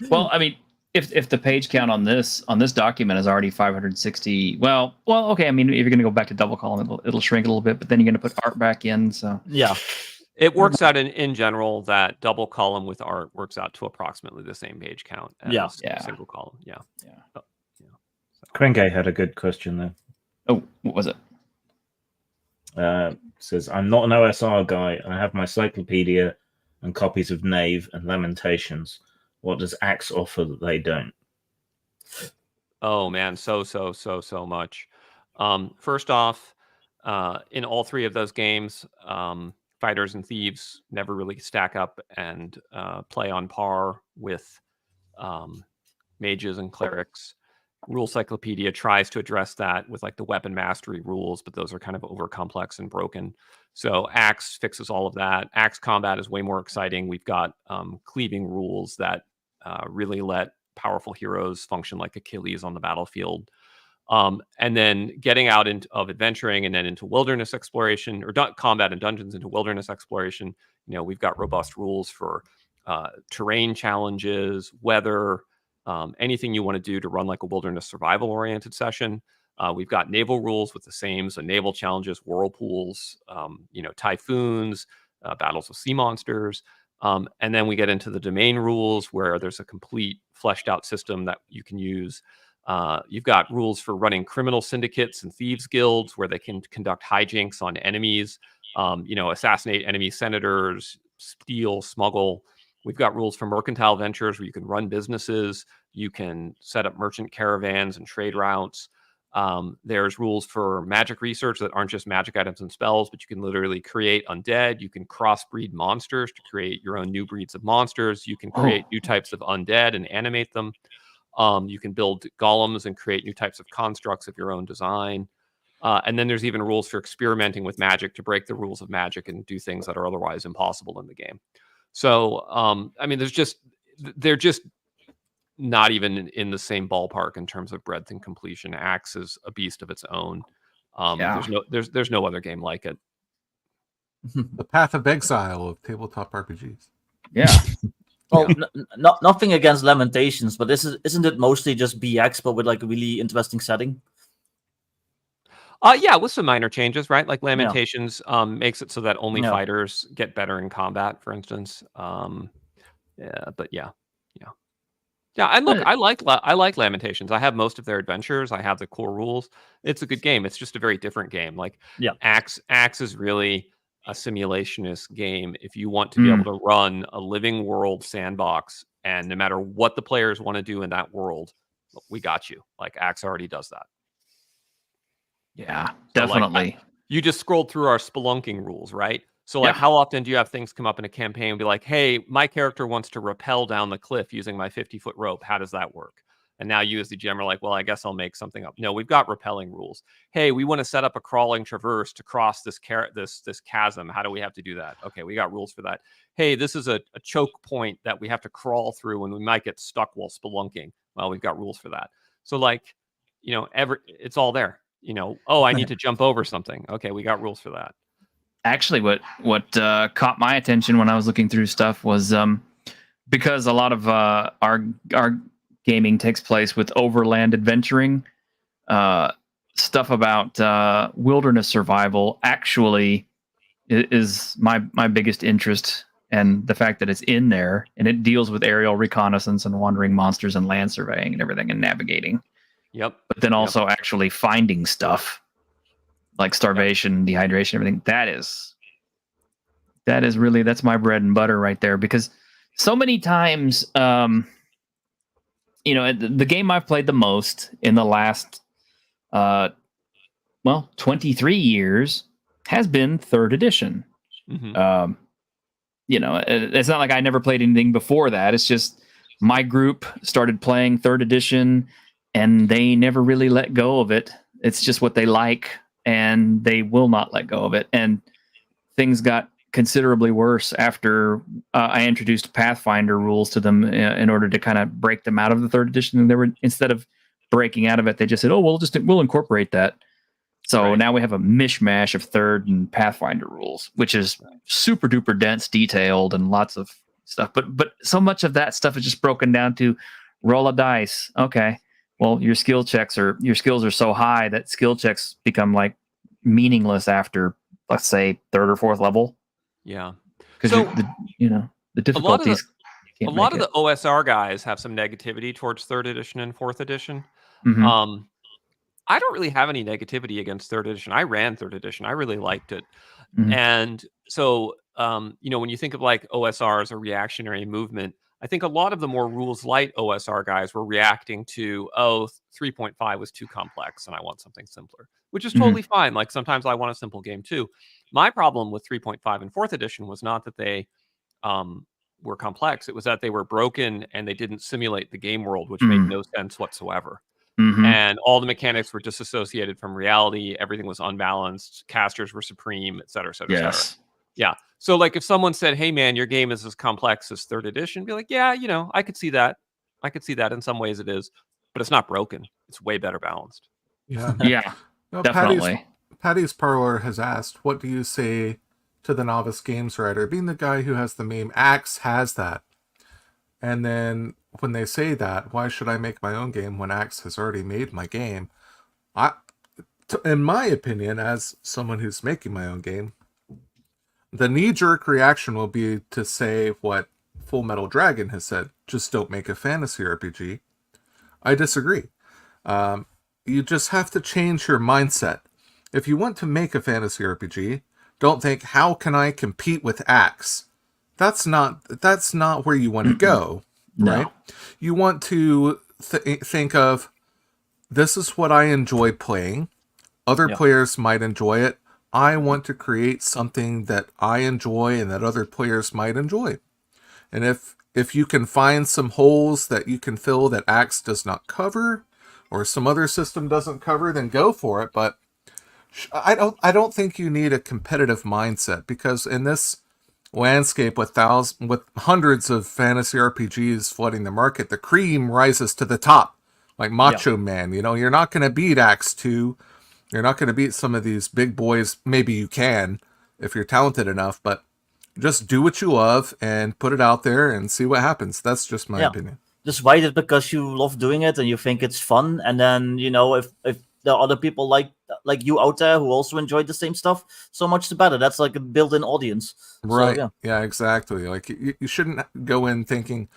Well, I mean, if the page count on this document is already 560, well, okay. I mean, if you're going to go back to double column, it'll shrink a little bit, but then you're going to put art back in. So yeah. It works out in general that double column with art works out to approximately the same page count as single column. Yeah. Yeah. Krenge had a good question there. Oh, what was it? Says, I'm not an OSR guy. I have my cyclopedia and copies of Knave and Lamentations. What does ACKS offer that they don't? Oh man, so much. First off, in all three of those games, fighters and thieves never really stack up and play on par with mages and clerics. Rules Cyclopedia tries to address that with like the weapon mastery rules, but those are kind of over complex and broken. So ACKS fixes all of that. ACKS combat is way more exciting. We've got cleaving rules that really let powerful heroes function like Achilles on the battlefield. And then getting out of adventuring and then into wilderness exploration, or combat and dungeons into wilderness exploration. We've got robust rules for terrain challenges, weather, anything you want to do to run like a wilderness survival oriented session. We've got naval rules with the same, so naval challenges, whirlpools, typhoons, battles with sea monsters. And then we get into the domain rules where there's a complete fleshed out system that you can use. You've got rules for running criminal syndicates and thieves guilds where they can conduct hijinks on enemies, assassinate enemy senators, steal, smuggle. We've got rules for mercantile ventures where you can run businesses, you can set up merchant caravans and trade routes. There's rules for magic research that aren't just magic items and spells, but you can literally create undead. You can crossbreed monsters to create your own new breeds of monsters. You can create new types of undead and animate them. You can build golems and create new types of constructs of your own design. And then there's even rules for experimenting with magic to break the rules of magic and do things that are otherwise impossible in the game. So, I mean, they're just not even in the same ballpark in terms of breadth and completion. ACKS is a beast of its own. Yeah. There's no other game like it. The path of exile of tabletop RPGs. Yeah. Well, nothing against Lamentations, but isn't it mostly just BX, but with like a really interesting setting? Yeah, with some minor changes, right? Like Lamentations makes it so that only fighters get better in combat, for instance. Yeah. And look, I like Lamentations. I have most of their adventures. I have the core rules. It's a good game. It's just a very different game. Like ACKS is really a simulationist game. If you want to be able to run a living world sandbox, and no matter what the players want to do in that world, we got you. Like ACKS already does that. Yeah, definitely. Like, you just scrolled through our spelunking rules, right? So like, how often do you have things come up in a campaign and be like, hey, my character wants to rappel down the cliff using my 50-foot rope. How does that work? And now you as the GM are like, well, I guess I'll make something up. No, we've got rappelling rules. Hey, we want to set up a crawling traverse to cross this chasm. How do we have to do that? Okay, we got rules for that. Hey, this is a choke point that we have to crawl through and we might get stuck while spelunking. Well, we've got rules for that. So like, it's all there. I need to jump over something. Okay, we got rules for that. Actually, what caught my attention when I was looking through stuff was because a lot of our gaming takes place with overland adventuring. Stuff about wilderness survival actually is my biggest interest, and the fact that it's in there and it deals with aerial reconnaissance and wandering monsters and land surveying and everything and navigating. Yep. But then also actually finding stuff like starvation, dehydration, everything. That is really, that's my bread and butter right there. Because so many times, the game I've played the most in the last, 23 years has been 3rd edition. Mm-hmm. It's not like I never played anything before that. It's just my group started playing 3rd edition and they never really let go of it. It's just what they like, and they will not let go of it. And things got considerably worse after I introduced Pathfinder rules to them in order to kind of break them out of the 3rd edition. And they were, instead of breaking out of it, they just said, "Oh, we'll incorporate that." So now we have a mishmash of 3rd and Pathfinder rules, which is super duper dense, detailed, and lots of stuff. But so much of that stuff is just broken down to roll a dice. Okay. Well, your skills are so high that skill checks become like meaningless after, let's say, 3rd or 4th level. Yeah, because the difficulties. A lot of the OSR guys have some negativity towards 3rd edition and 4th edition. Mm-hmm. I don't really have any negativity against 3rd edition. I ran 3rd edition. I really liked it, and so when you think of like OSR as a reactionary movement, I think a lot of the more rules light OSR guys were reacting to, 3.5 was too complex and I want something simpler, which is totally fine. Like sometimes I want a simple game too. My problem with 3.5 and 4th edition was not that they were complex. It was that they were broken and they didn't simulate the game world, which made no sense whatsoever. And all the mechanics were disassociated from reality. Everything was unbalanced. Casters were supreme, et cetera, et cetera, et cetera. Yeah. So like if someone said, "Hey man, your game is as complex as 3rd edition," be like, "Yeah, I could see that. I could see that in some ways it is, but it's not broken. It's way better balanced." Yeah. Yeah. Definitely. Patty's Parlor has asked, what do you say to the novice games writer? Being the guy who has the meme, ACKS has that. And then when they say that, why should I make my own game when ACKS has already made my game? In my opinion, as someone who's making my own game, the knee-jerk reaction will be to say what Full Metal Dragon has said, just don't make a fantasy RPG. I disagree. You just have to change your mindset. If you want to make a fantasy RPG, don't think, how can I compete with ACKS? That's not where you want to go, right? No. You want to think of, this is what I enjoy playing. Other players might enjoy it. I want to create something that I enjoy and that other players might enjoy. And if if you can find some holes that you can fill that ACKS does not cover, or some other system doesn't cover, then go for it. But I don't think you need a competitive mindset, because in this landscape with hundreds of fantasy RPGs flooding the market, the cream rises to the top like Macho Man. You know, you're not going to beat ACKS II. You're not going to beat some of these big boys. Maybe you can if you're talented enough, but just do what you love and put it out there and see what happens. That's just my opinion. Just write it because you love doing it and you think it's fun, and then, you know, if there are other people like you out there who also enjoy the same stuff, so much the better. That's like a built-in audience. Right. So, yeah, exactly. Like you shouldn't go in thinking,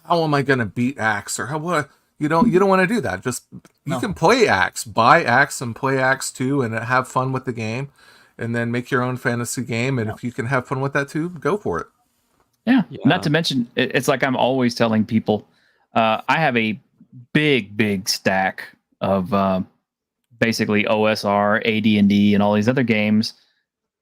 how am I going to beat ACKS, or what? You don't want to do that. Just you can play ACKS, buy ACKS and play ACKS II and have fun with the game, and then make your own fantasy game. And if you can have fun with that too, go for it. Yeah. Not to mention, it's like I'm always telling people, I have a big stack of basically OSR, AD&D, and all these other games.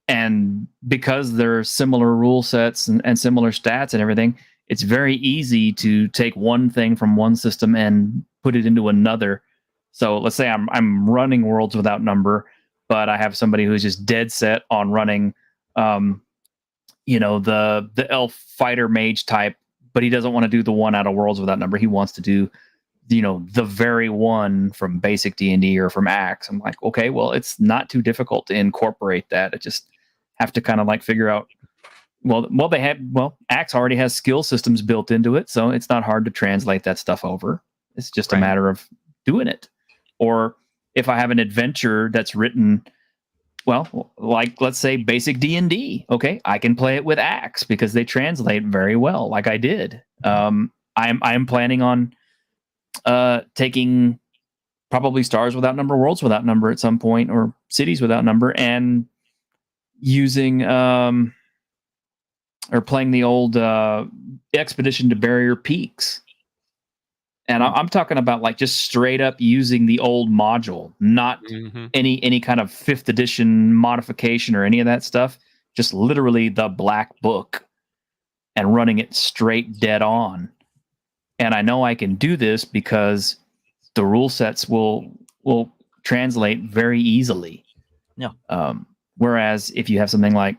And because they're similar rule sets and similar stats and everything, it's very easy to take one thing from one system and put it into another. So let's say I'm running Worlds Without Number, but I have somebody who's just dead set on running, the elf fighter mage type, but he doesn't want to do the one out of Worlds Without Number. He wants to do, the very one from basic D&D or from ACKS. I'm like, okay, well, it's not too difficult to incorporate that. I just have to kind of like figure out, ACKS already has skill systems built into it, so it's not hard to translate that stuff over. It's just a matter of doing it. Or if I have an adventure that's written, like let's say basic D&D, okay, I can play it with ACKS because they translate very well, like I did. I'm planning on taking probably Stars Without Number, Worlds Without Number at some point, or Cities Without Number, and using or playing the old Expedition to Barrier Peaks. And I'm talking about like just straight up using the old module, not any kind of 5th edition modification or any of that stuff. Just literally the black book and running it straight dead on. And I know I can do this because the rule sets will translate very easily. Yeah. Whereas if you have something like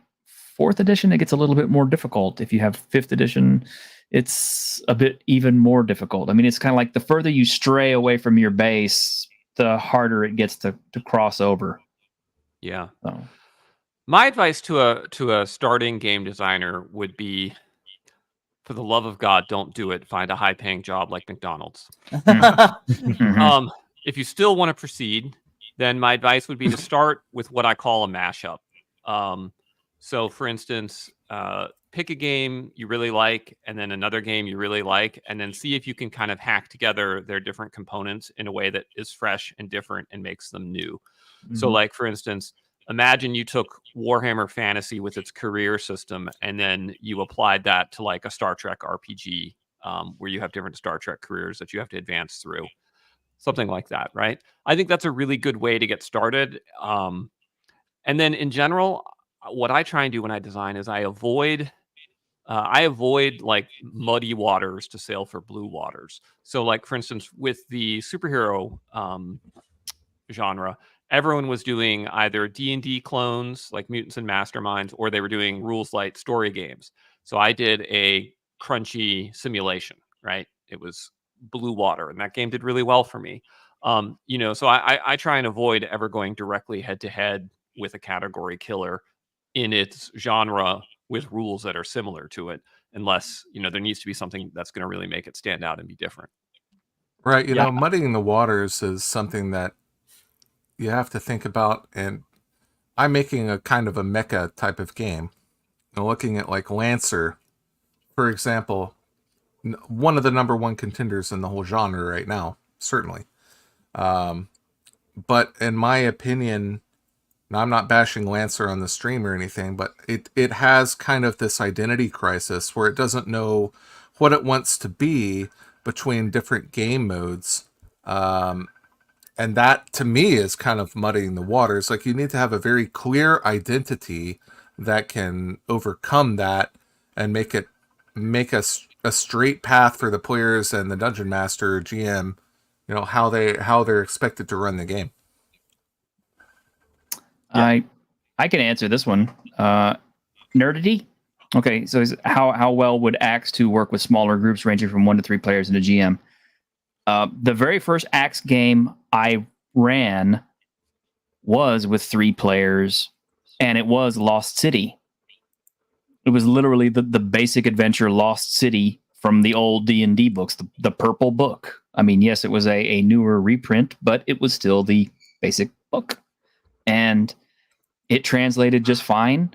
4th edition, it gets a little bit more difficult. If you have 5th edition, it's a bit even more difficult. I mean, it's kind of like the further you stray away from your base, the harder it gets to cross over. Yeah. So. My advice to a starting game designer would be, for the love of God, don't do it. Find a high-paying job like McDonald's. If you still want to proceed, then my advice would be to start with what I call a mashup. So, for instance, pick a game you really like, and then another game you really like, and then see if you can kind of hack together their different components in a way that is fresh and different and makes them new. So, like, for instance, imagine you took Warhammer Fantasy with its career system, and then you applied that to like a Star Trek RPG, where you have different Star Trek careers that you have to advance through. Something like that, right? I think that's a really good way to get started. And then in general, what I try and do when I design is I avoid like muddy waters to sail for blue waters. So like, for instance, with the superhero genre, everyone was doing either D&D clones like Mutants and Masterminds, or they were doing rules light story games. So I did a crunchy simulation, right? It was blue water, and that game did really well for me. So I try and avoid ever going directly head to head with a category killer in its genre with rules that are similar to it, unless, there needs to be something that's going to really make it stand out and be different. Right. Muddying the waters is something that you have to think about. And I'm making a kind of a mecha type of game. And looking at like Lancer, for example, one of the number one contenders in the whole genre right now, certainly. But in my opinion, now, I'm not bashing Lancer on the stream or anything, but it has kind of this identity crisis where it doesn't know what it wants to be between different game modes. And that, to me, is kind of muddying the waters. Like, you need to have a very clear identity that can overcome that and make a a straight path for the players and the dungeon master or GM, how they're expected to run the game. I can answer this one. Nerdity. Okay, so how well would ACKS II work with smaller groups ranging from 1 to 3 players and a GM? The very first ACKS game I ran was with 3 players, and it was Lost City. It was literally the basic adventure Lost City from the old D&D books, the purple book. I mean, yes, it was a newer reprint, but it was still the basic book. And it translated just fine.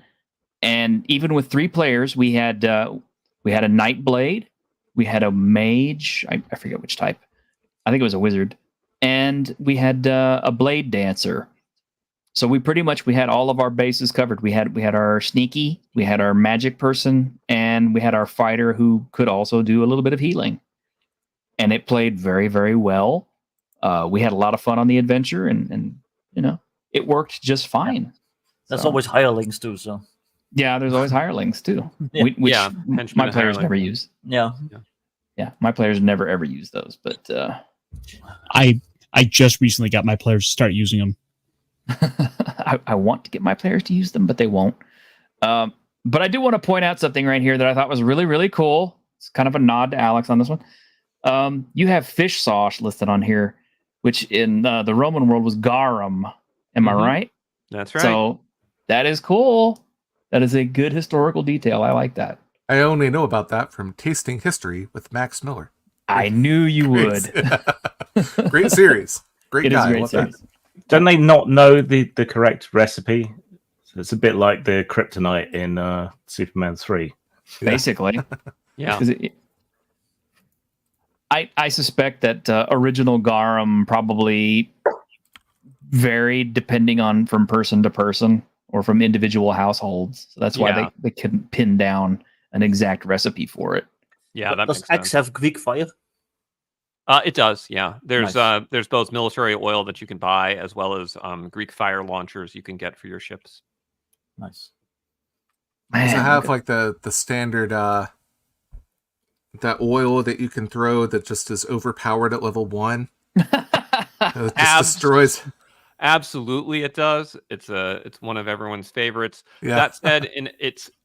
And even with 3 players, we had a Nightblade, we had a mage, I forget which type. I think it was a wizard, and we had a blade dancer. So we had all of our bases covered. We had our sneaky, we had our magic person, and we had our fighter who could also do a little bit of healing. And it played very, very well. We had a lot of fun on the adventure, and it worked just fine. There's always hirelings too, so. Yeah, there's always hirelings too, which my players never use. Yeah, my players never ever use those. But I just recently got my players to start using them. I want to get my players to use them, but they won't. But I do want to point out something right here that I thought was really, really cool. It's kind of a nod to Alex on this one. You have fish sauce listed on here, which in the Roman world was garum. Am I right? That's right. So that is cool. That is a good historical detail. I like that. I only know about that from Tasting History with Max Miller. I knew you would. Great series. Great guy. It is a great series. Don't they not know the correct recipe? So it's a bit like the kryptonite in Superman 3. Basically. Yeah. I suspect that original garum probably varied depending on from person to person or from individual households. So that's why they couldn't pin down an exact recipe for it. Yeah, that does makes sense. ACKS have Greek fire? It does, yeah. There's Nice. There's both military oil that you can buy as well as Greek fire launchers you can get for your ships. Nice. Does it Man, have like the standard that oil that you can throw that just is overpowered at level 1? It just destroys. Absolutely, it does. It's one of everyone's favorites. Yeah. That said,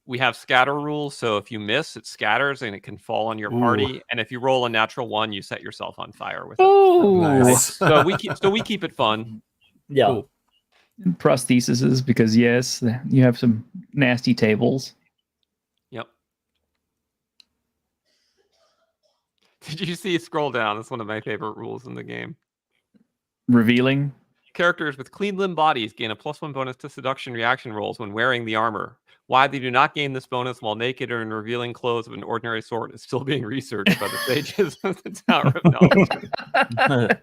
we have scatter rules, so if you miss, it scatters and it can fall on your party. And if you roll a natural 1, you set yourself on fire with it. Oh, Nice. So we keep it fun. Yeah. Cool. prostheses, because yes, you have some nasty tables. Yep. Did you see scroll down? That's one of my favorite rules in the game. Revealing. Characters with clean limb bodies gain a +1 bonus to seduction reaction rolls when wearing the armor. Why they do not gain this bonus while naked or in revealing clothes of an ordinary sort is still being researched by the sages of the Tower of Knowledge.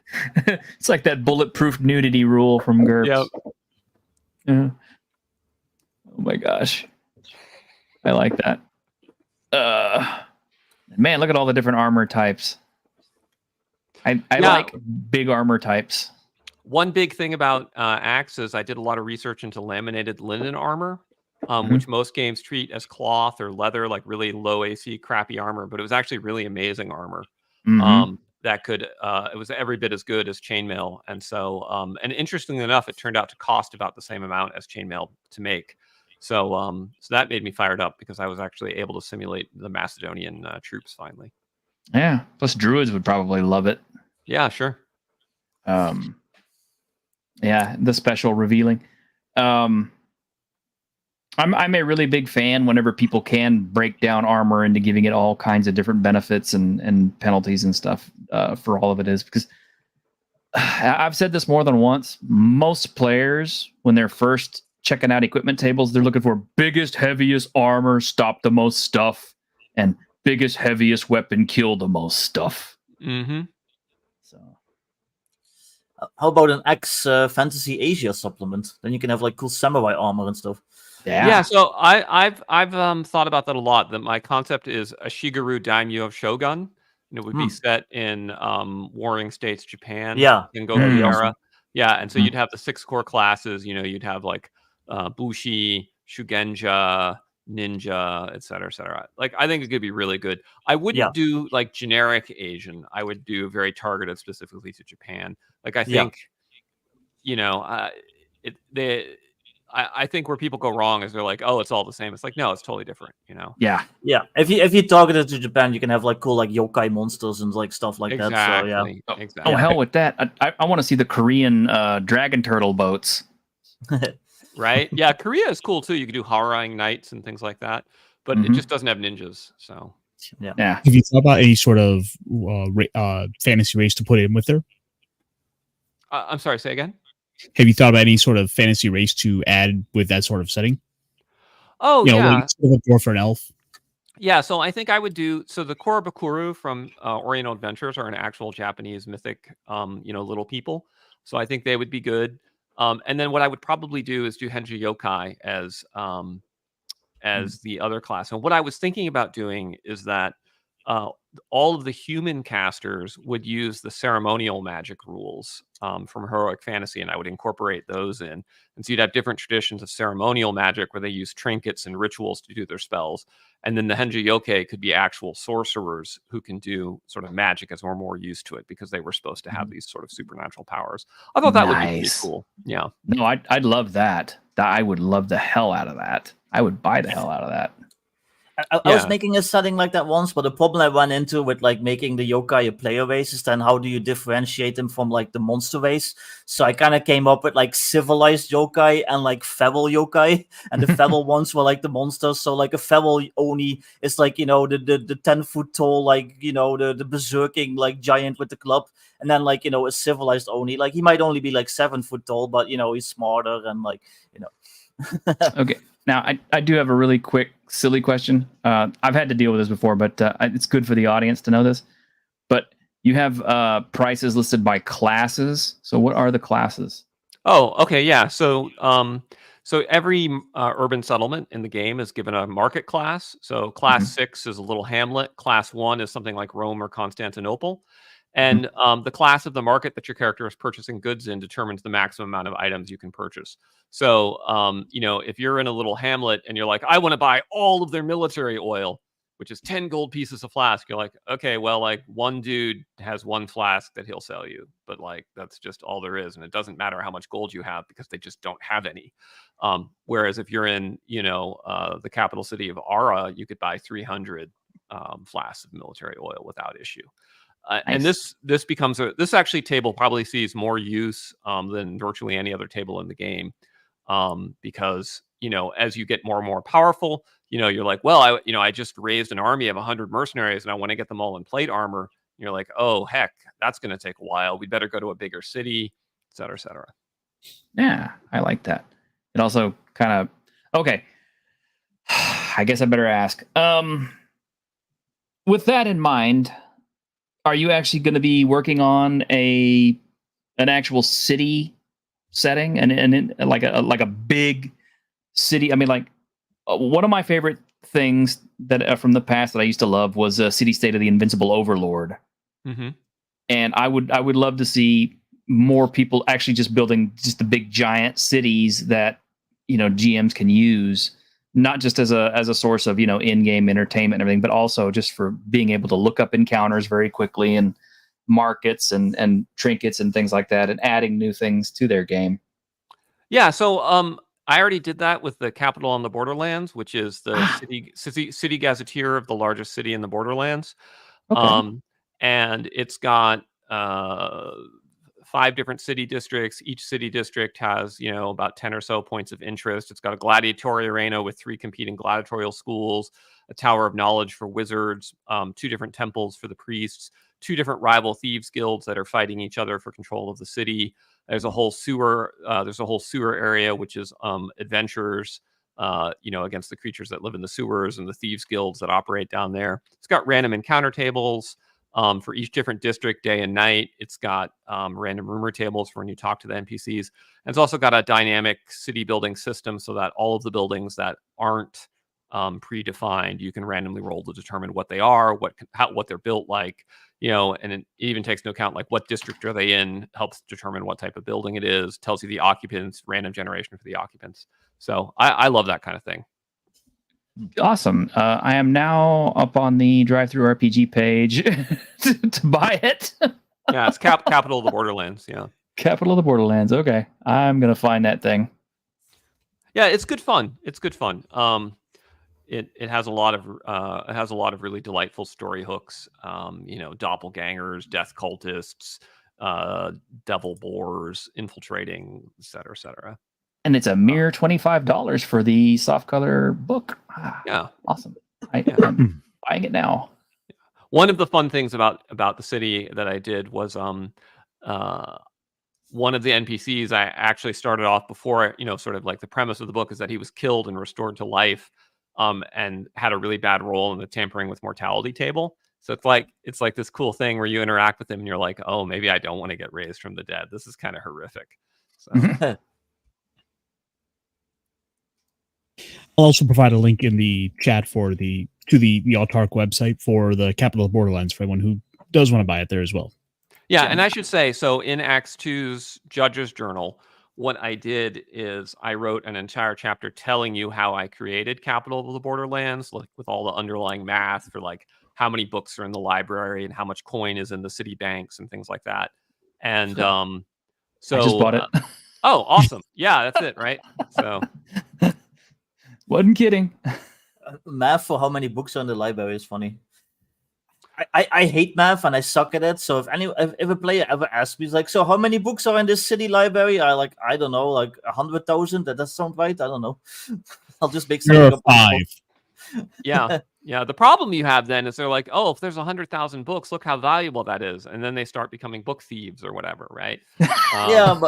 It's like that bulletproof nudity rule from GURPS. Yep. Yeah. Oh my gosh. I like that. Man, look at all the different armor types. I like big armor types. One big thing about ACKS is I did a lot of research into laminated linen armor, which most games treat as cloth or leather, like really low AC, crappy armor. But it was actually really amazing armor that could. It was every bit as good as chainmail, and so and interestingly enough, it turned out to cost about the same amount as chainmail to make. So so that made me fired up because I was actually able to simulate the Macedonian troops finally. Yeah. Plus, druids would probably love it. Yeah, sure. Yeah, the special revealing. I'm a really big fan whenever people can break down armor into giving it all kinds of different benefits and penalties and stuff for all of it is, because I've said this more than once. Most players, when they're first checking out equipment tables, they're looking for biggest, heaviest armor, stop the most stuff, and biggest, heaviest weapon, kill the most stuff. Mm-hmm. So. How about an ACKS Fantasy Asia supplement? Then you can have like cool samurai armor and stuff. Yeah. So I've thought about that a lot. That my concept is a Shigeru Daimyo Shogun, and it would be set in Warring States, Japan. Yeah. In Goku era. Yeah, and so you'd have the 6 core classes. You know, you'd have like Bushi, Shugenja, ninja, et cetera, et cetera. Like, I think it could be really good. I wouldn't do like generic Asian. I would do very targeted specifically to Japan. Like, I think, you know, I think where people go wrong is they're like, oh, it's all the same. It's like, no, it's totally different, you know? Yeah. Yeah. If you target it to Japan, you can have like cool like yokai monsters and like stuff like that. So yeah. Exactly. Oh, hell with that. I want to see the Korean dragon turtle boats. Right? Yeah, Korea is cool too. You could do Hawaii Knights and things like that, but it just doesn't have ninjas. So yeah. Have you thought about any sort of fantasy race to put in with there? I'm sorry, say again? Have you thought about any sort of fantasy race to add with that sort of setting? Oh, you know, yeah. like sort of a dwarf or an elf. Yeah, so I think I would do the Korobakuru from Oriental Adventures are an actual Japanese mythic, you know, little people. So I think they would be good. And then what I would probably do is do Henji Yokai as the other class. And what I was thinking about doing is that all of the human casters would use the ceremonial magic rules from heroic fantasy, and I would incorporate those in. And so you'd have different traditions of ceremonial magic where they use trinkets and rituals to do their spells. And then the Henji Yokai could be actual sorcerers who can do sort of magic as we're more used to it because they were supposed to have these sort of supernatural powers. I thought that would be pretty cool. Yeah. No, I'd love that. I would love the hell out of that. I would buy the hell out of that. I was making a setting like that once, but the problem I ran into with like making the yokai a player race is then how do you differentiate them from like the monster race? So I kind of came up with like civilized yokai and like feral yokai, and the feral ones were like the monsters. So like a feral oni is like, you know, the 10-foot tall, like, you know, the berserking like giant with the club, and then like, you know, a civilized oni, like he might only be like 7 foot tall, but you know, he's smarter and like, you know. Okay. Now, I do have a really quick, silly question. I've had to deal with this before, but it's good for the audience to know this. But you have prices listed by classes. So what are the classes? Oh, okay, yeah. So every urban settlement in the game is given a market class. So class 6 is a little hamlet. Class 1 is something like Rome or Constantinople. And the class of the market that your character is purchasing goods in determines the maximum amount of items you can purchase. So, you know, if you're in a little hamlet and you're like, I want to buy all of their military oil, which is 10 gold pieces a flask, you're like, okay, well, like one dude has 1 flask that he'll sell you, but like that's just all there is, and it doesn't matter how much gold you have because they just don't have any. Whereas if you're in, you know, the capital city of Ara, you could buy 300 flasks of military oil without issue. Nice. And this becomes this actually table probably sees more use than virtually any other table in the game, because, you know, as you get more and more powerful, you know, you're like, well, I just raised an army of 100 mercenaries and I want to get them all in plate armor. And you're like, oh heck, that's going to take a while. We'd better go to a bigger city, et cetera, et cetera. Yeah, I like that. It also kind of okay. I guess I better ask. With that in mind, are you actually going to be working on an actual city setting and like a big city? I mean, like one of my favorite things that from the past that I used to love was City State of the Invincible Overlord. And I would love to see more people actually just building just the big giant cities that, you know, GMs can use, not just as a source of, you know, in-game entertainment and everything, but also just for being able to look up encounters very quickly and markets and trinkets and things like that, and adding new things to their game. Yeah, so I already did that with the Capital on the Borderlands, which is the city gazetteer of the largest city in the Borderlands. Okay. And it's got 5 different city districts. Each city district has, you know, about 10 or so points of interest. It's got a gladiatorial arena with 3 competing gladiatorial schools, a tower of knowledge for wizards, 2 different temples for the priests, 2 different rival thieves guilds that are fighting each other for control of the city. There's a whole sewer. There's a whole sewer area, which is adventurers, you know, against the creatures that live in the sewers, and the thieves guilds that operate down there. It's got random encounter tables for each different district, day and night. It's got random rumor tables for when you talk to the NPCs. And it's also got a dynamic city building system so that all of the buildings that aren't predefined, you can randomly roll to determine what they are, what they're built like, you know, and it even takes into account like what district are they in, helps determine what type of building it is, tells you the occupants, random generation for the occupants. So I love that kind of thing. Awesome. I am now up on the Drive-Thru RPG page to buy it. Yeah, it's Capital of the Borderlands. Yeah. Capital of the Borderlands. Okay, I'm gonna find that thing. Yeah, it's good fun. It's good fun. It has a lot of really delightful story hooks. Doppelgangers, death cultists, devil boars infiltrating, et cetera, et cetera. And it's a mere $25 for the soft color book. Yeah, Awesome. I'm buying it now. one of the fun things about the city that I did was one of the NPCs I actually started off before, sort of like the premise of the book is that he was killed and restored to life, and had a really bad role in the tampering with mortality table. So it's like this cool thing where you interact with him and you're like, oh, maybe I don't want to get raised from the dead. This is kind of horrific. So. I'll also provide a link in the chat to the Autark website for the Capital of Borderlands for anyone who does want to buy it there as well. Yeah, and I should say, so in ACKS II's Judge's Journal, what I did is I wrote an entire chapter telling you how I created Capital of the Borderlands, like with all the underlying math for like how many books are in the library and how much coin is in the city banks and things like that. And so I just bought it. Oh, awesome. Yeah, that's it, right? So wasn't kidding. Math for how many books are in the library is funny. I hate math and I suck at it. So if a player ever asks me, like, so how many books are in this city library? I don't know, like 100,000. That does sound right. I don't know. I'll just make something up. 5. Yeah. The problem you have then is they're like, oh, if there's 100,000 books, look how valuable that is, and then they start becoming book thieves or whatever, right? Yeah,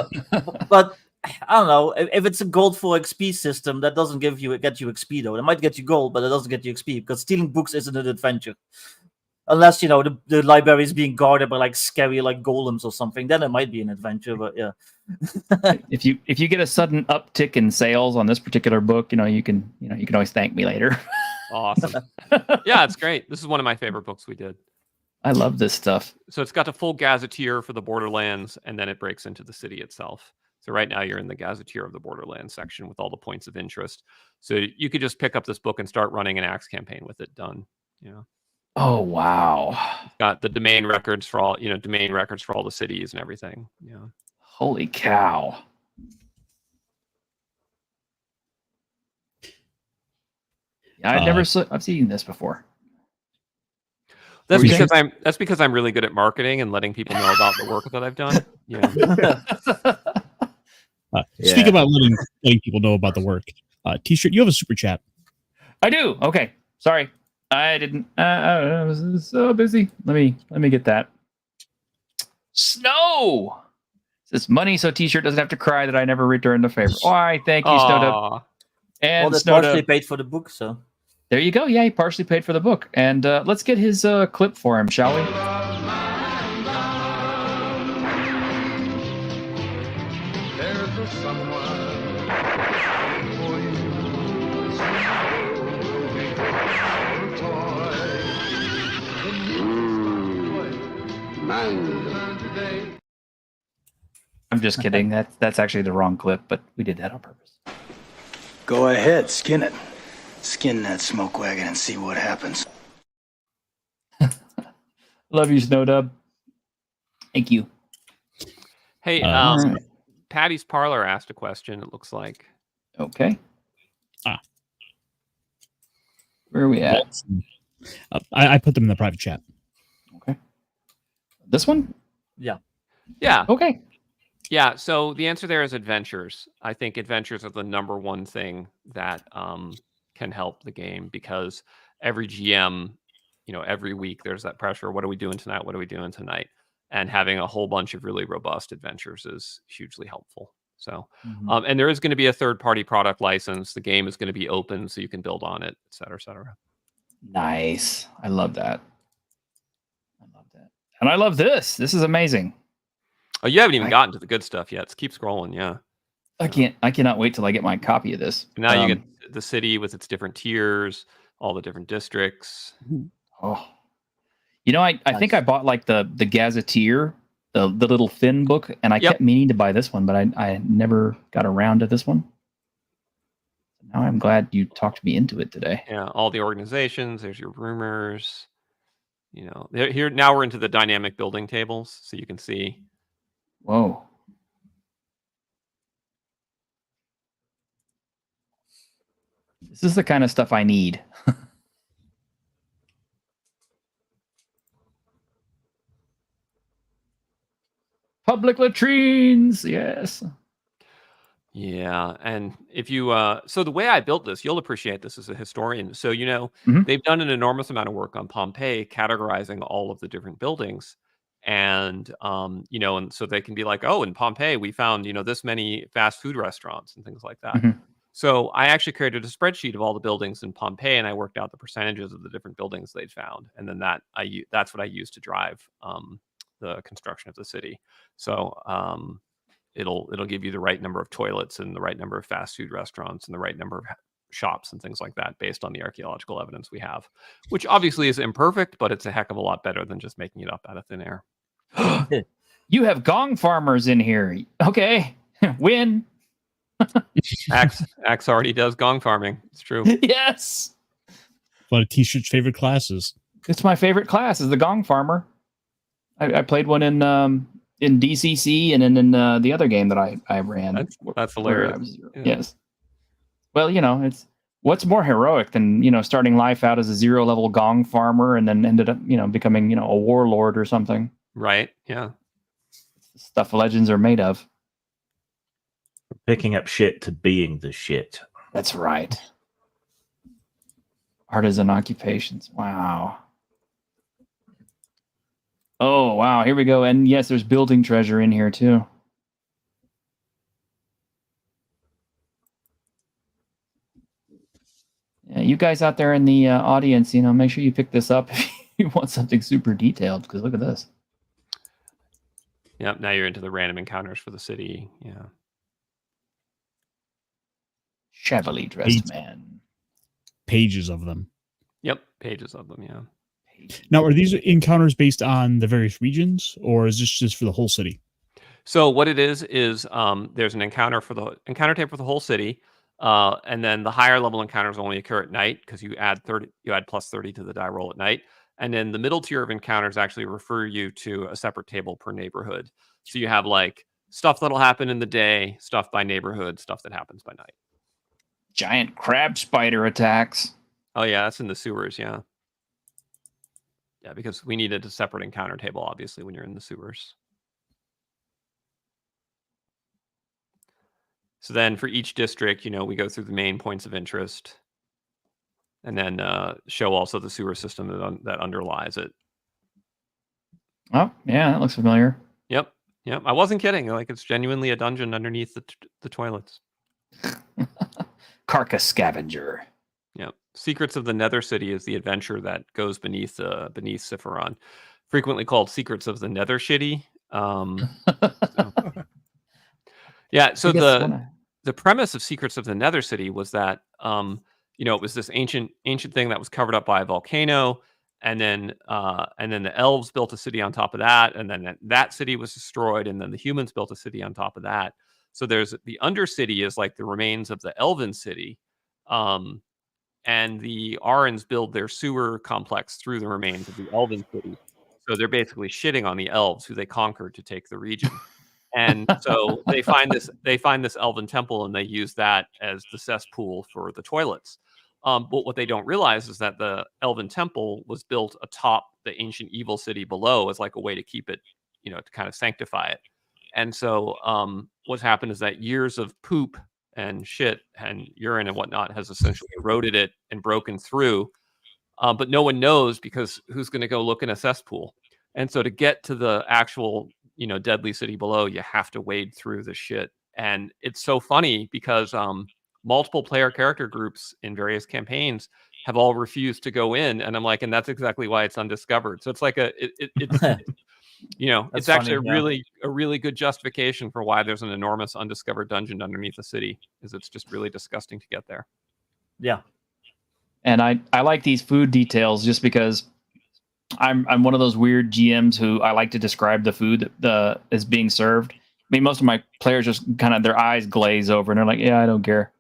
but I don't know. If it's a gold for XP system, that doesn't get you XP though. It might get you gold, but it doesn't get you XP because stealing books isn't an adventure. Unless the library is being guarded by like scary like golems or something, then it might be an adventure. But yeah, if you get a sudden uptick in sales on this particular book, you can always thank me later. Awesome. Yeah, it's great. This is one of my favorite books we did. I love this stuff. So it's got the full gazetteer for the Borderlands, and then it breaks into the city itself. So right now you're in the gazetteer of the Borderlands section with all the points of interest. So you could just pick up this book and start running an ACKS campaign with it. Done. Oh wow! It's got the domain records for all the cities and everything. Yeah. Holy cow! Yeah, I've seen this before. That's because I'm really good at marketing and letting people know about the work that I've done. Yeah. Speak about letting people know about the work. T-shirt, you have a super chat. I do. Okay, sorry. I didn't. I was so busy. Let me get that. Snow. This money, so T-shirt doesn't have to cry that I never returned a favor. All right, thank you, Snowdub. And they partially paid for the book, so there you go. Yeah, he partially paid for the book. And let's get his clip for him, shall we? I'm just kidding. That's actually the wrong clip, but we did that on purpose. Go ahead, skin it. Skin that smoke wagon and see what happens. Love you, Snowdub. Thank you. Hey, Patty's Parlor asked a question, it looks like. Okay. Where are we at? I put them in the private chat. Okay. This one? Yeah. Okay. Yeah, so the answer there is adventures. I think adventures are the number one thing that can help the game, because every GM, every week there's that pressure. What are we doing tonight? What are we doing tonight? And having a whole bunch of really robust adventures is hugely helpful. So, and there is going to be a third-party product license. The game is going to be open, so you can build on it, et cetera, et cetera. Nice. I love that. And I love this. This is amazing. Oh, you haven't even gotten to the good stuff yet. Keep scrolling, yeah. I cannot wait till I get my copy of this. Now you get the city with its different tiers, all the different districts. Oh. I think I bought like the Gazetteer, the little thin book, and I kept meaning to buy this one, but I never got around to this one. Now I'm glad you talked me into it today. Yeah, all the organizations. There's your rumors. Here now we're into the dynamic building tables, so you can see. Whoa. This is the kind of stuff I need. Public latrines, yes. Yeah, and if you so the way I built this, you'll appreciate this as a historian. So Mhm. they've done an enormous amount of work on Pompeii, categorizing all of the different buildings, and and so they can be like, oh, in Pompeii we found this many fast food restaurants and things like that. Mhm. So I actually created a spreadsheet of all the buildings in Pompeii, and I worked out the percentages of the different buildings they'd found, and then that's what I used to drive the construction of the city. So it'll give you the right number of toilets and the right number of fast food restaurants and the right number of shops and things like that based on the archaeological evidence we have, which obviously is imperfect, but it's a heck of a lot better than just making it up out of thin air. You have gong farmers in here. Okay, win. ACKS already does gong farming. It's true. Yes. One of T-shirt's favorite classes. It's my favorite class is the gong farmer. I played one in DCC and then in the other game that I ran. That's hilarious. Yes. Well, it's what's more heroic than starting life out as a 0-level gong farmer and then ended up becoming a warlord or something. Right. Yeah. Stuff legends are made of. Picking up shit to being the shit. That's right. Artisan occupations. Wow. Oh, wow. Here we go. And yes, there's building treasure in here too. Yeah, you guys out there in the audience, make sure you pick this up if you want something super detailed, because look at this. Yep. Now you're into the random encounters for the city. Yeah. Shabbily dressed man. Pages of them. Yep. Pages of them. Yeah. Now, are these encounters based on the various regions, or is this just for the whole city? So what it is there's an encounter table for the whole city, and then the higher level encounters only occur at night because you add plus 30 to the die roll at night, and then the middle tier of encounters actually refer you to a separate table per neighborhood. So you have like stuff that'll happen in the day, stuff by neighborhood, stuff that happens by night. Giant crab spider attacks. Oh yeah, that's in the sewers. Yeah. Yeah, because we needed a separate encounter table, obviously, when you're in the sewers. So then for each district, we go through the main points of interest and then show also the sewer system that underlies it. Oh, yeah, that looks familiar. Yep. I wasn't kidding. Like, it's genuinely a dungeon underneath the toilets. Carcass scavenger. Yep. Secrets of the Nether City is the adventure that goes beneath Cipheron, frequently called Secrets of the Nether Shitty. Yeah, so the premise of Secrets of the Nether City was that it was this ancient thing that was covered up by a volcano, and then the elves built a city on top of that, and then that city was destroyed, and then the humans built a city on top of that. So there's the Undercity is like the remains of the Elven city. And the Arrans build their sewer complex through the remains of the Elven city. So they're basically shitting on the elves who they conquered to take the region. And so they find this Elven temple and they use that as the cesspool for the toilets. But what they don't realize is that the Elven temple was built atop the ancient evil city below as like a way to keep it, to kind of sanctify it. And so what's happened is that years of poop and shit and urine and whatnot has essentially eroded it and broken through. But no one knows because who's going to go look in a cesspool? And so to get to the actual, deadly city below, you have to wade through the shit. And it's so funny because multiple player character groups in various campaigns have all refused to go in. And I'm like, and that's exactly why it's undiscovered. So it's like it's actually a really good justification for why there's an enormous undiscovered dungeon underneath the city, is it's just really disgusting to get there. Yeah. And I like these food details just because I'm one of those weird GMs who I like to describe the food that is being served. I mean, most of my players just kind of their eyes glaze over and they're like, yeah, I don't care.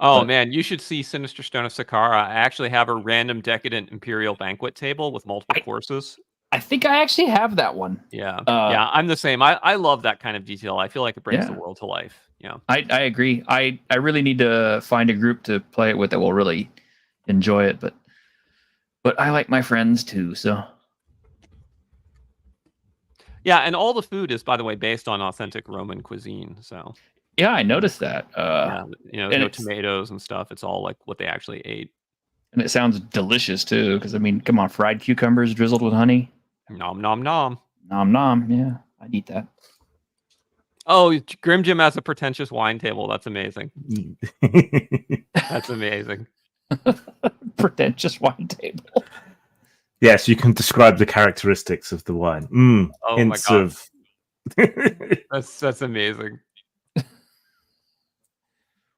Oh But- man, you should see Sinister Stone of Sakara. I actually have a random decadent Imperial banquet table with multiple courses. I think I actually have that one. Yeah, yeah, I'm the same. I love that kind of detail. I feel like it brings the Yeah. world to life. Yeah. I agree. I really need to find a group to play it with that will really enjoy it, but I like my friends too, so Yeah, and all the food is, by the way, based on authentic Roman cuisine. So yeah, I noticed that. yeah, and no it's- tomatoes and stuff. It's all like what they actually ate. And it sounds delicious too, because I mean, come on, fried cucumbers drizzled with honey. Nom nom nom. Nom nom. Yeah, I'd eat that. Oh, Grim Jim has a pretentious wine table. That's amazing. That's amazing. Pretentious wine table. Yes, you can describe the characteristics of the wine. Oh Hints my God. of. That's amazing.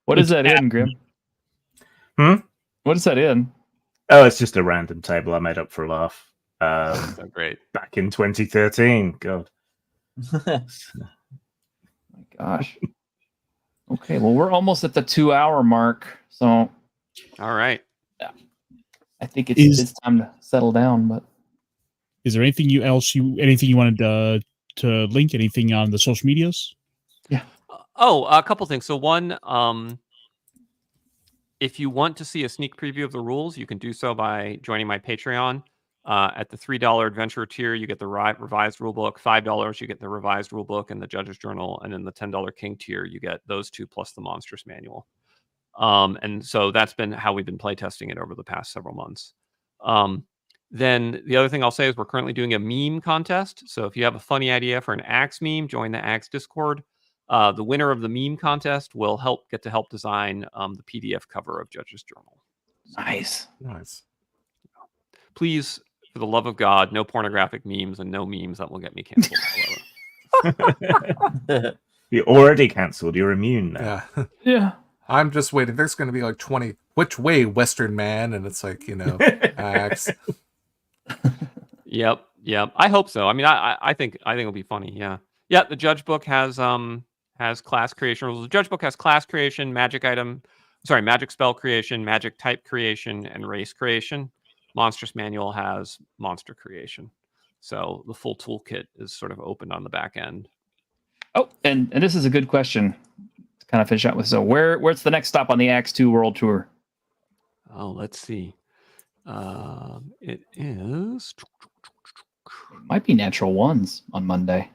What is that in, Grim? Hmm? What is that in? Oh, it's just a random table I made up for a laugh. So great. Back in 2013. God. My gosh. Okay, well, we're almost at the 2-hour mark, so All right. I think it's Is- it's time to settle down. But Is there anything you wanted to link? Anything on the social medias? Oh, a couple things. So one, if you want to see a sneak preview of the rules, you can do so by joining my Patreon. At the $3 adventure tier, you get the revised rulebook. $5, you get the revised rulebook and the judge's journal. And in the $10 king tier, you get those two plus the monstrous manual. And so that's been how we've been playtesting it over the past several months. Then the other thing I'll say is we're currently doing a meme contest. So if you have a funny idea for an ACKS meme, join the ACKS Discord. The winner of the meme contest will get to help design the PDF cover of Judge's Journal. nice. Nice. Please, for the love of God, no pornographic memes and no memes that will get me canceled. However. You're already cancelled. You're immune now. Yeah. Yeah. I'm just waiting. There's going to be like 20. Which way, Western man? And it's like, axe. Yep. I hope so. I mean, I think it'll be funny. Yeah. Yeah. The judge book has class creation rules. The judge book has class creation, magic spell creation, magic type creation, and race creation. Monstrous manual has monster creation. So the full toolkit is sort of open on the back end. Oh, and this is a good question to kind of finish out with. So where's the next stop on the ACKS II World Tour? Oh, let's see. It is. It might be Natural Ones on Monday.